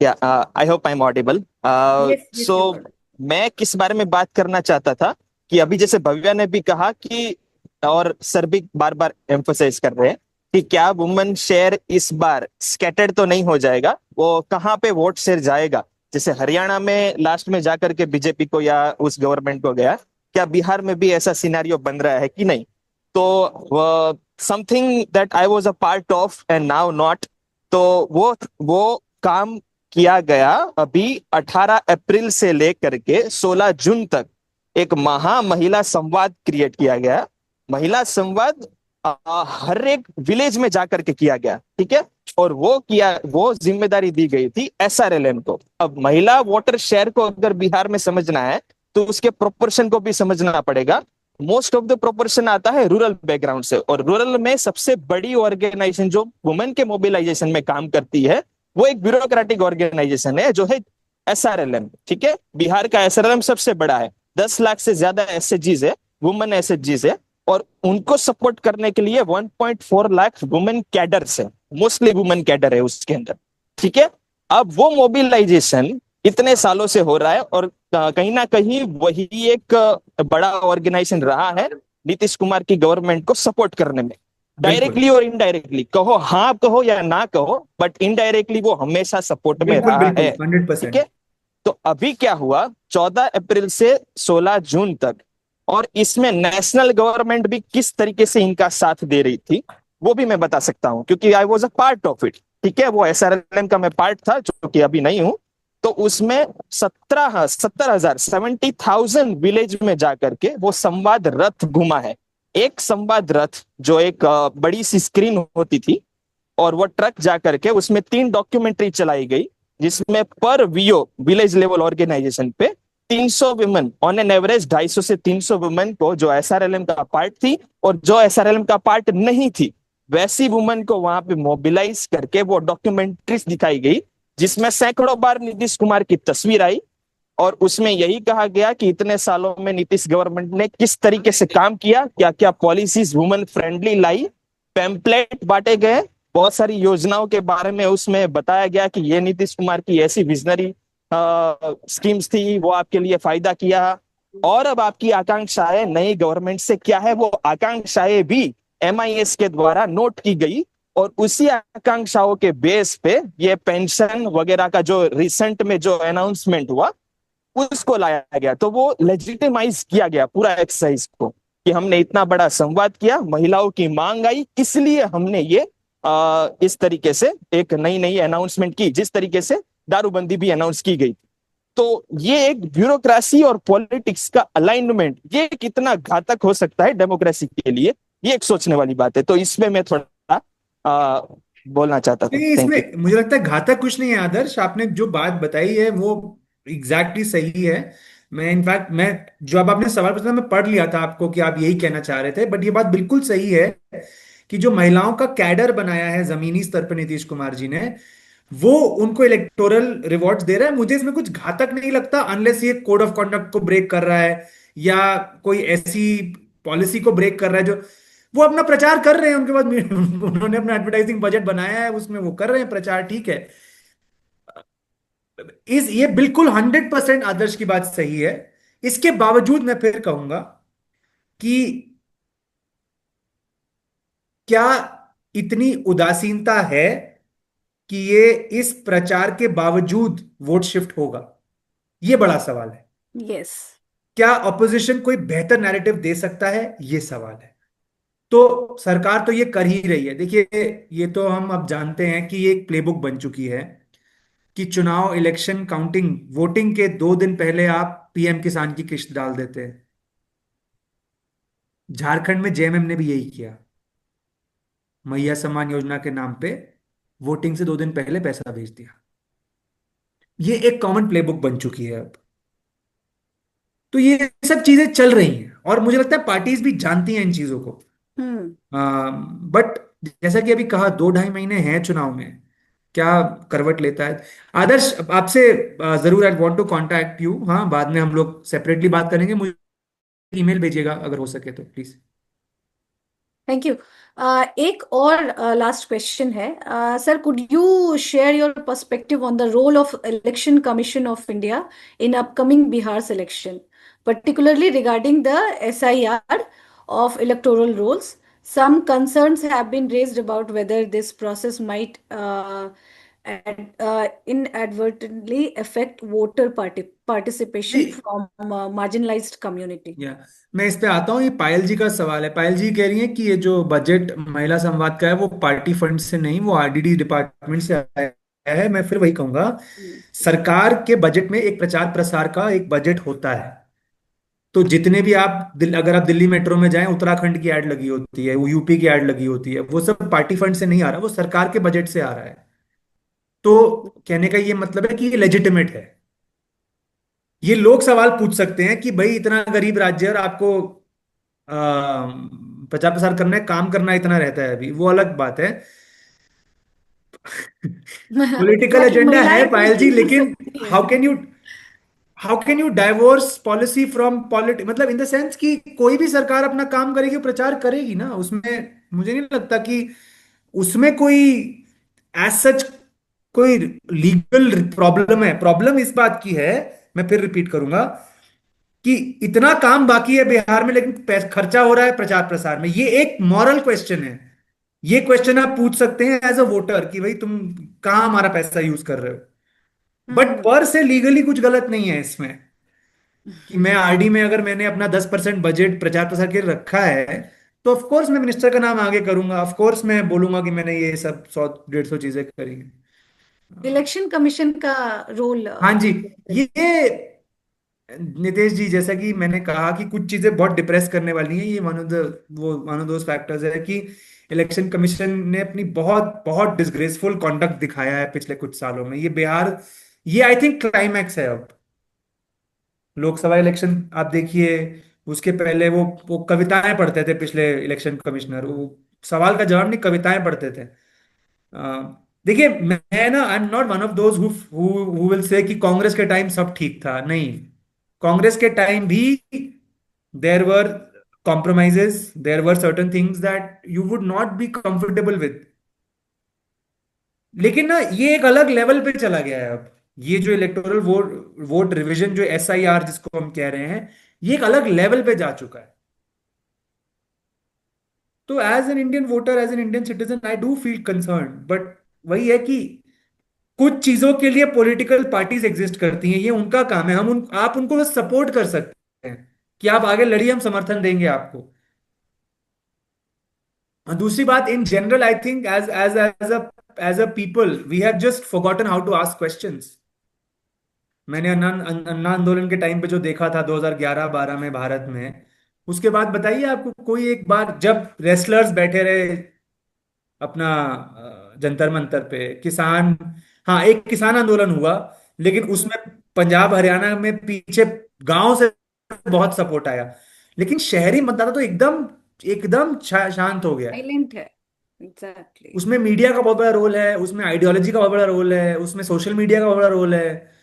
Speaker 5: Yeah, I hope I'm audible.
Speaker 2: Yes, yes, you
Speaker 5: So
Speaker 2: are.
Speaker 5: मैं किस बारे में बात करना चाहता था कि अभी जैसे भव्या ने भी कहा कि, और सर भी बार बार एम्फोसाइज कर रहे हैं कि क्या वुमेन शेयर इस बार स्कैटर्ड तो नहीं हो जाएगा, वो कहाँ पे वोट शेयर जाएगा। जैसे हरियाणा में लास्ट में जाकर के बीजेपी को या उस गवर्नमेंट को गया, क्या बिहार में भी ऐसा सिनेरियो बन रहा है कि नहीं। तो something that I was a part of and now not, तो वो काम किया गया। अभी 18 अप्रैल से लेकर के 16 जून तक एक महा महिला संवाद क्रिएट किया गया। महिला संवाद हर एक विलेज में जाकर के किया गया, ठीक है। और वो जिम्मेदारी दी गई थी एसआरएलएम को। अब महिला वोटर शेयर को अगर बिहार में समझना है तो उसके प्रोपोर्शन को भी समझना पड़ेगा। मोस्ट ऑफ द प्रोपोर्शन आता है रूरल बैकग्राउंड से, और रूरल में सबसे बड़ी ऑर्गेनाइजेशन जो वुमेन के मोबिलाइजेशन में काम करती है वो एक ब्यूरोक्रेटिक ऑर्गेनाइजेशन है जो है एसआरएलएम, ठीक है। बिहार का एसआरएलएम सबसे बड़ा है, 10 लाख से ज्यादा एसएचजीज है, वुमेन एसएचजीज है, और उनको सपोर्ट करने के लिए 1.4 लाख वुमेन कैडर्स है, मोस्टली वुमेन कैडर है उसके अंदर, ठीक है। अब वो मोबिलाइजेशन इतने सालों से हो रहा है, और कहीं ना कहीं वही एक बड़ा ऑर्गेनाइजेशन रहा है नीतीश कुमार की गवर्नमेंट को सपोर्ट करने में, डायरेक्टली और इनडायरेक्टली। कहो हाँ कहो या ना कहो, बट इनडायरेक्टली वो हमेशा सपोर्ट में
Speaker 4: बिल्कुल
Speaker 5: रहा
Speaker 4: बिल्कुल
Speaker 5: है,
Speaker 4: 100%।
Speaker 5: ठीक है। तो अभी क्या हुआ 14 अप्रैल से 16 जून तक, और इसमें नेशनल गवर्नमेंट भी किस तरीके से इनका साथ दे रही थी वो भी मैं बता सकता हूं, क्योंकि I was a part of it, ठीक है। वो एसआरएलएम का मैं पार्ट था, जो कि अभी नहीं हूं। तो उसमें 70,000 विलेज में जाकर के वो संवाद रथ घुमा है। एक संवाद रथ जो एक बड़ी सी स्क्रीन होती थी, और वो ट्रक जाकर के उसमें 3 डॉक्यूमेंट्री चलाई गई, जिसमें पर वीओ विलेज लेवल ऑर्गेनाइजेशन पे 300 वुमेन ऑन एन एवरेज 250 से 300 वुमेन को, जो एसआरएलएम का पार्ट थी और जो एसआरएलएम का पार्ट नहीं थी, वैसी वुमेन को वहां पे मोबिलाइज करके वो डॉक्यूमेंट्रीज दिखाई गई, जिसमें सैकड़ों बार नीतीश कुमार की तस्वीर आई। और उसमें यही कहा गया कि इतने सालों में नीतीश गवर्नमेंट ने किस तरीके से काम किया, क्या क्या पॉलिसीज वुमेन फ्रेंडली लाई, पैम्पलेट बांटे गए, बहुत सारी योजनाओं के बारे में उसमें बताया गया कि ये नीतीश कुमार की ऐसी विजनरी स्कीम्स थी, वो आपके लिए फायदा किया। और अब आपकी आकांक्षाएं नई गवर्नमेंट से क्या है, वो आकांक्षाएं भी एमआईएस के द्वारा नोट की गई, और उसी आकांक्षाओं के बेस पे ये पेंशन वगैरह का जो रिसेंट में जो अनाउंसमेंट हुआ उसको लाया गया। तो वो लेजिटिमाइज किया गया पूरा एक्सरसाइज को, कि हमने इतना बड़ा संवाद किया, महिलाओं की मांग आई, इसलिए हमने ये इस तरीके से एक नई नई अनाउंसमेंट की, जिस तरीके से दारूबंदी भी अनाउंस की गई। तो ये एक ब्यूरोक्रेसी और पॉलिटिक्स का अलाइनमेंट ये कितना घातक हो सकता है डेमोक्रेसी के लिए, ये एक सोचने वाली बात है। तो इसमें मैं थोड़ा बोलना चाहता था।
Speaker 4: नहीं, इसमें मुझे लगता है घातक कुछ नहीं है आदर्श। आपने जो बात बताई है वो एग्जैक्टली सही है। मैं इनफैक्ट मैं जो अब आपने सवाल पूछा मैं पढ़ लिया था आपको कि आप यही कहना चाह रहे थे, बट ये बात बिल्कुल सही है कि जो महिलाओं का कैडर बनाया है जमीनी स्तर पर नीतीश कुमार जी ने, वो उनको इलेक्टोरल रिवॉर्ड्स दे रहा है। मुझे इसमें कुछ घातक नहीं लगता, अनलेस ये कोड ऑफ कॉन्डक्ट को ब्रेक कर रहा है या कोई ऐसी पॉलिसी को ब्रेक कर रहा है जो वो अपना प्रचार कर रहे हैं, उनके पास उन्होंने अपना एडवर्टाइजिंग बजट बनाया है, उसमें वो कर रहे हैं प्रचार, ठीक है। ये बिल्कुल 100% आदर्श की बात सही है। इसके बावजूद मैं फिर कहूंगा कि क्या इतनी उदासीनता है कि ये इस प्रचार के बावजूद वोट शिफ्ट होगा? ये बड़ा सवाल है।
Speaker 2: Yes.
Speaker 4: क्या ऑपोजिशन कोई बेहतर नैरेटिव दे सकता है? ये सवाल है। तो सरकार तो ये कर ही रही है। देखिए, ये तो हम अब जानते हैं कि ये एक प्लेबुक बन चुकी है कि चुनाव, इलेक्शन, काउंटिंग, वोटिंग के 2 दिन पहले आप पीएम किसान की किश्त डाल देते हैं। झारखंड में जेएमएम ने भी यही किया, मैया सम्मान योजना के नाम पे वोटिंग से 2 दिन पहले पैसा भेज दिया। ये एक कॉमन प्लेबुक बन चुकी है अब। तो ये सब चीजें चल रही हैं और मुझे लगता है पार्टीज भी जानती हैं इन चीजों को।
Speaker 2: Hmm.
Speaker 4: बट जैसा कि अभी कहा, 2-2.5 महीने हैं चुनाव में, क्या करवट लेता है? आदर्श, आपसे जरूर I want to contact you. हाँ, बाद में हम लोग सेपरेटली बात करेंगे। मुझे ईमेल भेजिएगा अगर हो सके तो प्लीज।
Speaker 2: Thank you. एक और लास्ट क्वेश्चन है sir, could you share your perspective on the role of election commission of India in upcoming Bihar selection, particularly regarding the SIR of electoral rolls? Some concerns have been raised about whether this process might inadvertently affect voter participation
Speaker 4: ji,
Speaker 2: from marginalized community.
Speaker 4: या मैं इस पे आता हूँ। ये पायल जी का सवाल है। पायल जी कह रही है कि ये जो बजट महिला संवाद का है वो पार्टी फंड से नहीं, वो आरडीडी डिपार्टमेंट से आया है। मैं फिर वही कहूंगा, सरकार के बजट में एक प्रचार प्रसार का एक बजट होता है। तो जितने भी आप अगर आप दिल्ली मेट्रो में जाएं, उत्तराखंड की ऐड लगी होती है, वो यूपी की ऐड लगी होती है, वो सब पार्टी फंड से नहीं आ रहा, वो सरकार के बजट से आ रहा है। तो कहने का ये मतलब है कि ये लेजिटिमेट है। ये लोग सवाल पूछ सकते हैं कि भाई इतना गरीब राज्य है और आपको प्रचार प्रसार करना है, काम करना इतना रहता है, अभी वो अलग बात है। पॉलिटिकल
Speaker 2: But
Speaker 4: एजेंडा है
Speaker 2: महिलाएं
Speaker 4: पायल जी,
Speaker 2: पूछ नहीं
Speaker 4: लेकिन
Speaker 2: सकती है।
Speaker 4: How can you divorce policy from politics? मतलब इन द सेंस कि कोई भी सरकार अपना काम करेगी, प्रचार करेगी ना, उसमें मुझे नहीं लगता कि उसमें कोई एज सच कोई लीगल प्रॉब्लम है। प्रॉब्लम इस बात की है, मैं फिर रिपीट करूंगा, कि इतना काम बाकी है बिहार में लेकिन खर्चा हो रहा है प्रचार प्रसार में। ये एक मॉरल क्वेश्चन है। ये क्वेश्चन आप पूछ सकते हैं एज अ वोटर कि भाई तुम कहाँ हमारा पैसा यूज कर रहे हो। बट
Speaker 2: हम्म।
Speaker 4: पर से लीगली कुछ गलत नहीं है इसमें कि मैं आरडी में अगर मैंने अपना 10% बजट प्रचार प्रसार के लिए रखा है, तो ऑफ कोर्स मैं मिनिस्टर का नाम आगे करूंगा, ऑफ कोर्स मैं बोलूंगा कि मैंने ये सब 100-150 चीजें करी हैं।
Speaker 2: इलेक्शन कमीशन का रोल।
Speaker 4: हाँ जी। ये नितेश जी, जैसा कि मैंने कहा कि कुछ चीजें बहुत डिप्रेस करने वाली हैं, ये वन ऑफ दोज फैक्टर्स है कि इलेक्शन कमीशन ने अपनी बहुत बहुत डिसग्रेसफुल कॉन्डक्ट दिखाया है पिछले कुछ सालों में। ये बिहार, ये आई थिंक क्लाइमैक्स है अब। लोकसभा इलेक्शन आप देखिए, उसके पहले वो कविताएं पढ़ते थे पिछले इलेक्शन कमिश्नर, वो सवाल का जवाब नहीं, कविताएं पढ़ते थे। देखिए, मैं ना, आई am not one of those who will say कि कांग्रेस के टाइम सब ठीक था। नहीं, कांग्रेस के टाइम भी there were compromises, there were certain things that you would not be comfortable with। लेकिन ना, ये एक अलग लेवल पे चला गया है अब। ये जो इलेक्टोरल वोट रिवीजन, जो एसआईआर जिसको हम कह रहे हैं, ये एक अलग लेवल पे जा चुका है। तो as an Indian voter, as an Indian citizen, I do feel concern. But वही है कि कुछ चीजों के लिए पॉलिटिकल पार्टीज एग्जिस्ट करती हैं, ये उनका काम है। आप उनको बस सपोर्ट कर सकते हैं कि आप आगे लड़िए, हम समर्थन देंगे आपको। और दूसरी बात, in general I think as a people we have just forgotten how to ask questions. मैंने अन्ना आंदोलन के टाइम पे जो देखा था 2011-12 में भारत में, उसके बाद बताइए आपको कोई एक बार जब रेसलर्स बैठे रहे अपना जंतर मंतर पे, किसान, हाँ एक किसान आंदोलन हुआ, लेकिन उसमें पंजाब हरियाणा में पीछे गांव से बहुत सपोर्ट आया, लेकिन शहरी मतदाता तो एकदम एकदम शांत हो गया है।
Speaker 2: साइलेंट है। एग्जैक्टली।
Speaker 4: उसमें मीडिया का बहुत बड़ा रोल है, उसमें आइडियोलॉजी का बहुत बड़ा रोल है, उसमें सोशल मीडिया का बहुत बड़ा रोल है,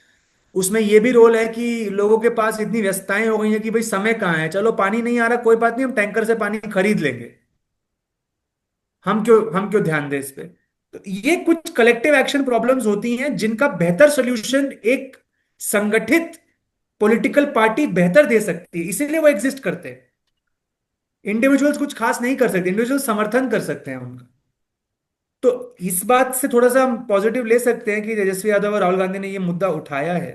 Speaker 4: उसमें यह भी रोल है कि लोगों के पास इतनी व्यस्तताएं हो गई हैं कि भाई समय कहाँ है, चलो पानी नहीं आ रहा कोई बात नहीं, हम टैंकर से पानी खरीद लेंगे। हम क्यों ध्यान दें इस पे। तो ये कुछ कलेक्टिव एक्शन प्रॉब्लम्स होती हैं जिनका बेहतर सोल्यूशन एक संगठित पॉलिटिकल पार्टी बेहतर दे सकती है, इसीलिए वो एग्जिस्ट करते हैं। इंडिविजुअल्स कुछ खास नहीं कर सकते, इंडिविजुअल समर्थन कर सकते हैं उनका। तो इस बात से थोड़ा सा हम पॉजिटिव ले सकते हैं कि तेजस्वी यादव और राहुल गांधी ने ये मुद्दा उठाया है।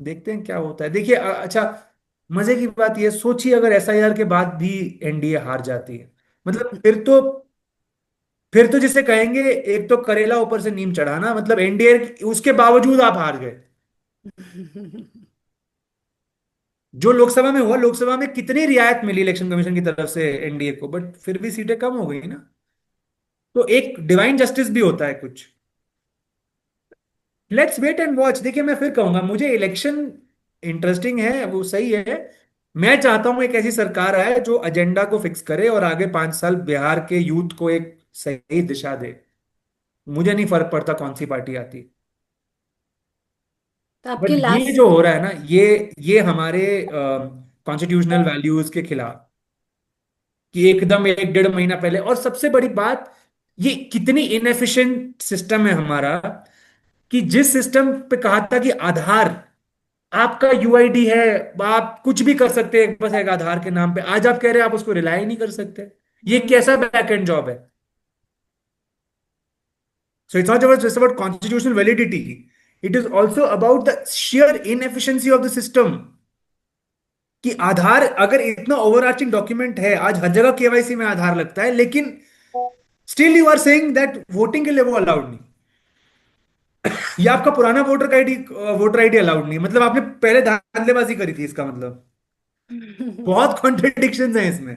Speaker 4: देखते हैं क्या होता है। देखिए अच्छा, मजे की बात ये सोचिए, अगर एसआईआर के बाद भी एनडीए हार जाती है, मतलब फिर तो जिसे कहेंगे एक तो करेला ऊपर से नीम चढ़ाना, मतलब एनडीए उसके बावजूद आप हार गए। जो लोकसभा में हुआ, लोकसभा में कितनी रियायत मिली इलेक्शन कमीशन की तरफ से एनडीए को, बट फिर भी सीटें कम हो गई ना। तो एक डिवाइन जस्टिस भी होता है कुछ। Let's wait and watch. देखिए मैं फिर कहूंगा, मुझे इलेक्शन इंटरेस्टिंग है, वो सही है। मैं चाहता हूं एक ऐसी सरकार आए जो एजेंडा को फिक्स करे और आगे 5 साल बिहार के यूथ को एक सही दिशा दे। मुझे नहीं फर्क पड़ता कौन सी पार्टी आती।
Speaker 2: तो
Speaker 4: बट
Speaker 2: आपके
Speaker 4: ये
Speaker 2: लास्ट
Speaker 4: जो हो रहा है ना, ये हमारे कॉन्स्टिट्यूशनल वैल्यूज के खिलाफ, कि एकदम 1 डेढ़ महीना पहले, और सबसे बड़ी बात, ये कितनी इनएफिशिएंट सिस्टम है हमारा, कि जिस सिस्टम पे कहा था कि आधार आपका यूआईडी है, आप कुछ भी कर सकते हैं बस एक आधार के नाम पे, आज आप कह रहे हैं आप उसको रिलाई नहीं कर सकते। ये कैसा बैक एंड जॉब है। So it's not just about constitutional validity, it is also about the share inefficiency of the system. कि आधार अगर इतना ओवरआर्चिंग डॉक्यूमेंट है, आज हर जगह केवाईसी में आधार लगता है, लेकिन still you are saying that voting के लिए वो अलाउड नहीं। या आपका पुराना वोटर आईडी अलाउड नहीं, मतलब आपने पहले धांधलेबाजी करी थी, इसका मतलब बहुत कॉन्ट्रडिक्शंस हैं इसमें।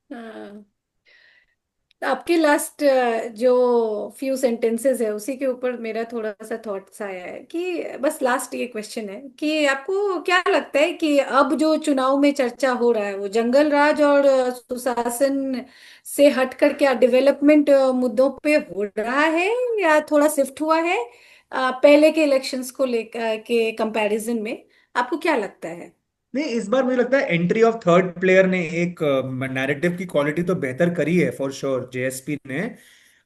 Speaker 2: हाँ। तो आपके लास्ट जो फ्यू सेंटेंसेस है उसी के ऊपर मेरा थोड़ा सा थॉट्स आया है कि बस लास्ट ये क्वेश्चन है कि आपको क्या लगता है कि अब जो चुनाव में चर्चा हो रहा है वो जंगल राज और सुशासन से हटकर क्या डेवलपमेंट मुद्दों पे हो रहा है, या थोड़ा शिफ्ट हुआ है पहले के इलेक्शंस को लेकर के कंपैरिजन में? आपको क्या लगता है?
Speaker 4: नहीं, इस बार मुझे लगता है एंट्री ऑफ थर्ड प्लेयर ने एक नैरेटिव की क्वालिटी तो बेहतर करी है फॉर श्योर, जेएसपी ने।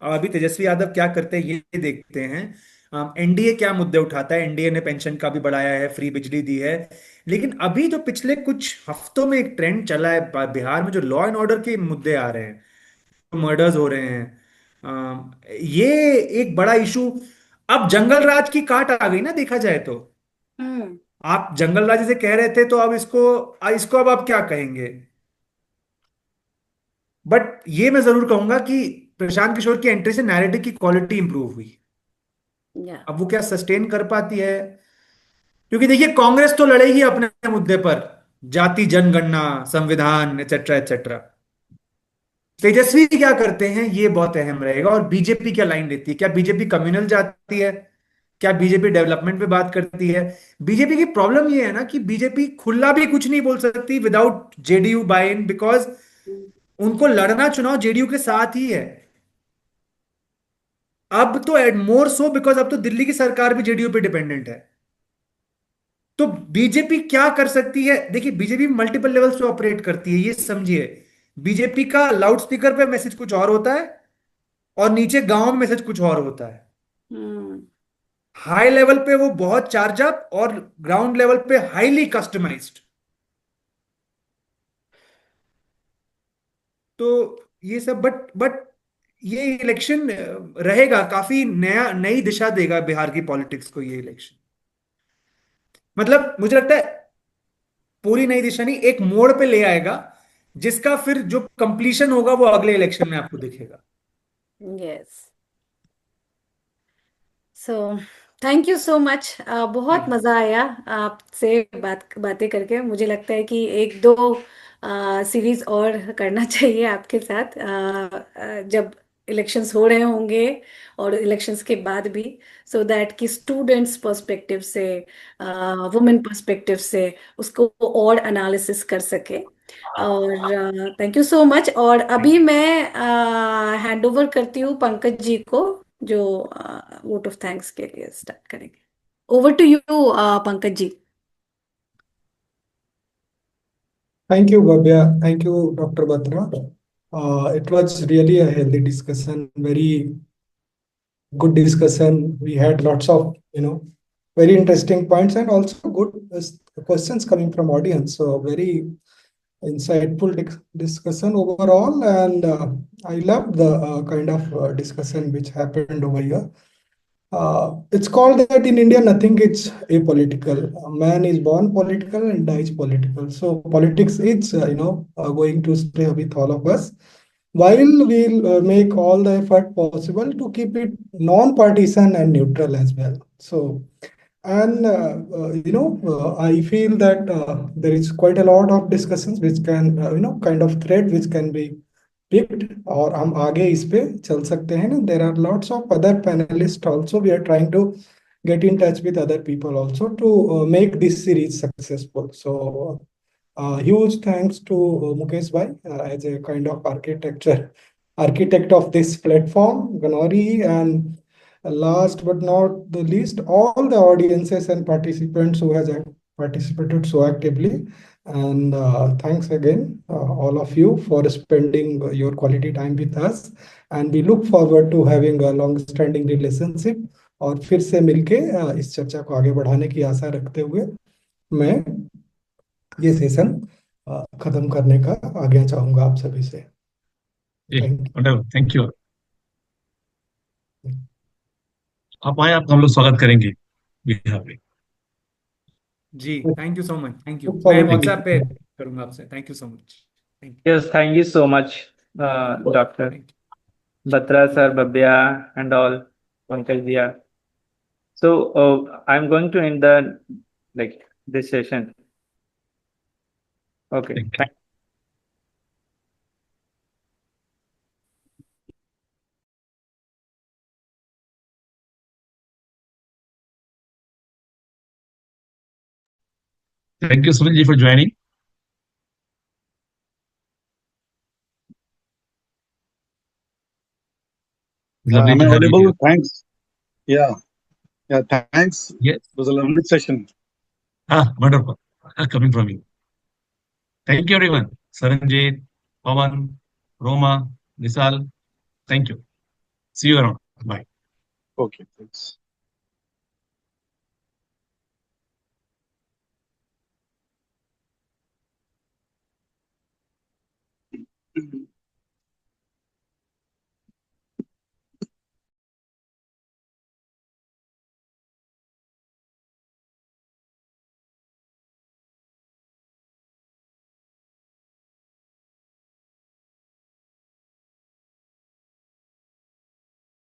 Speaker 4: अभी तेजस्वी यादव क्या करते हैं ये देखते हैं। एनडीए क्या मुद्दे उठाता है, एनडीए ने पेंशन का भी बढ़ाया है, फ्री बिजली दी है। लेकिन अभी जो पिछले कुछ हफ्तों में एक ट्रेंड चला है बिहार में, जो लॉ एंड ऑर्डर के मुद्दे आ रहे हैं, मर्डर्स हो रहे हैं, ये एक बड़ा इशू। अब जंगल राज की काट आ गई ना, देखा जाए तो।
Speaker 2: हम्म।
Speaker 4: आप जंगल राज से कह रहे थे, तो अब इसको अब आप क्या कहेंगे। बट ये मैं जरूर कहूंगा कि प्रशांत किशोर की एंट्री से नैरेटिव की क्वालिटी इंप्रूव हुई।
Speaker 2: या
Speaker 4: अब वो क्या सस्टेन कर पाती है, क्योंकि देखिए कांग्रेस तो लड़ेगी अपने मुद्दे पर, जाति जनगणना, संविधान, एटसेट्रा एटसेट्रा। तेजस्वी क्या करते हैं ये बहुत अहम रहेगा। और बीजेपी क्या लाइन लेती है, क्या बीजेपी कम्युनल जाती है, क्या बीजेपी डेवलपमेंट पे बात करती है। बीजेपी की प्रॉब्लम ये है ना कि बीजेपी खुला भी कुछ नहीं बोल सकती without JDU buy in, because उनको लड़ना चुनाव जेडीयू के साथ ही है। अब तो एड मोर सो, बिकॉज अब तो दिल्ली की सरकार भी जेडीयू पे डिपेंडेंट है। तो बीजेपी क्या कर सकती है, देखिए बीजेपी मल्टीपल लेवल्स पे ऑपरेट करती है, ये समझिए। बीजेपी का लाउड स्पीकर पे मैसेज कुछ और होता है, और नीचे गांव में मैसेज कुछ और होता है।
Speaker 2: हम्म।
Speaker 4: हाई लेवल पे वो बहुत चार्ज अप, और ग्राउंड लेवल पे हाईली कस्टमाइज्ड। तो ये सब, बट ये इलेक्शन रहेगा काफी नया, नई दिशा देगा बिहार की पॉलिटिक्स को ये इलेक्शन। मतलब मुझे लगता है पूरी नई दिशा नहीं, एक मोड़ पे ले आएगा, जिसका फिर जो कंप्लीशन होगा वो अगले इलेक्शन में आपको दिखेगा।
Speaker 2: Yes. So thank you so much, बहुत
Speaker 4: थैंक यू।
Speaker 2: मज़ा आया आपसे बातें करके। मुझे लगता है कि एक दो सीरीज और करना चाहिए आपके साथ, जब इलेक्शंस हो रहे होंगे और इलेक्शंस के बाद भी, सो दैट कि स्टूडेंट्स पर्सपेक्टिव से, वुमेन पर्सपेक्टिव से उसको और एनालिसिस कर सके। और थैंक यू सो मच। और अभी मैं हैंड ओवर करती हूँ पंकज जी को, जो वोट ऑफ थैंक्स के लिए स्टार्ट करेंगे। Over to you Pankaj ji.
Speaker 6: Thank you Bhavya, thank you doctor Batra. It was really a healthy discussion, very good discussion. We had lots of, very interesting points and also good questions coming from audience. So very insightful discussion overall, and I love the kind of discussion which happened over here. It's called that in India, nothing is apolitical. A man is born political and dies political. So politics is, going to stay with all of us. While we'll make all the effort possible to keep it non-partisan and neutral as well. So, and I feel that there is quite a lot of discussions which can, kind of thread which can be picked, और हम आगे इस पे चल सकते हैं ना. There are lots of other panelists also. We are trying to get in touch with other people also to make this series successful. So huge thanks to Mukesh Bhai as a kind of architect of this platform, Ganori, and last but not the least, all the audiences and participants who has participated so actively. And thanks again, all of you, for spending your quality time with us. And we look forward to having a long-standing relationship. और फिर से मिलके इस चर्चा को आगे बढ़ाने की आशा रखते हुए मैं ये सेशन खत्म करने का आज्ञा चाहूंगा आप सभी से. Thank you.
Speaker 1: whatever. Thank you. आप आए, आपका हम लोग स्वागत करेंगे यहाँ पे.
Speaker 4: जी, thank you so much. Thank you.
Speaker 6: Look
Speaker 4: मैं
Speaker 6: forward to
Speaker 4: व्हाट्सएप पे
Speaker 6: meeting.
Speaker 4: करूंगा आपसे. Thank you so much. Thank you.
Speaker 7: Yes, thank you so much, Dr. Batra sir, Babya, and all, Pankaj Diya. So I'm going to end this session. Okay.
Speaker 1: Thank you. Thank you, Sunil ji, for joining. Lovely
Speaker 8: Am
Speaker 1: to
Speaker 8: I
Speaker 1: have you
Speaker 8: audible?
Speaker 1: here.
Speaker 8: Thanks. Yeah. Yeah. Thanks.
Speaker 1: Yes.
Speaker 8: It was a lovely session.
Speaker 1: Wonderful. Coming from you. Thank you, everyone. Saranjit, Pawan, Roma, Nisal. Thank you. See you around. Bye.
Speaker 8: Okay. Thanks.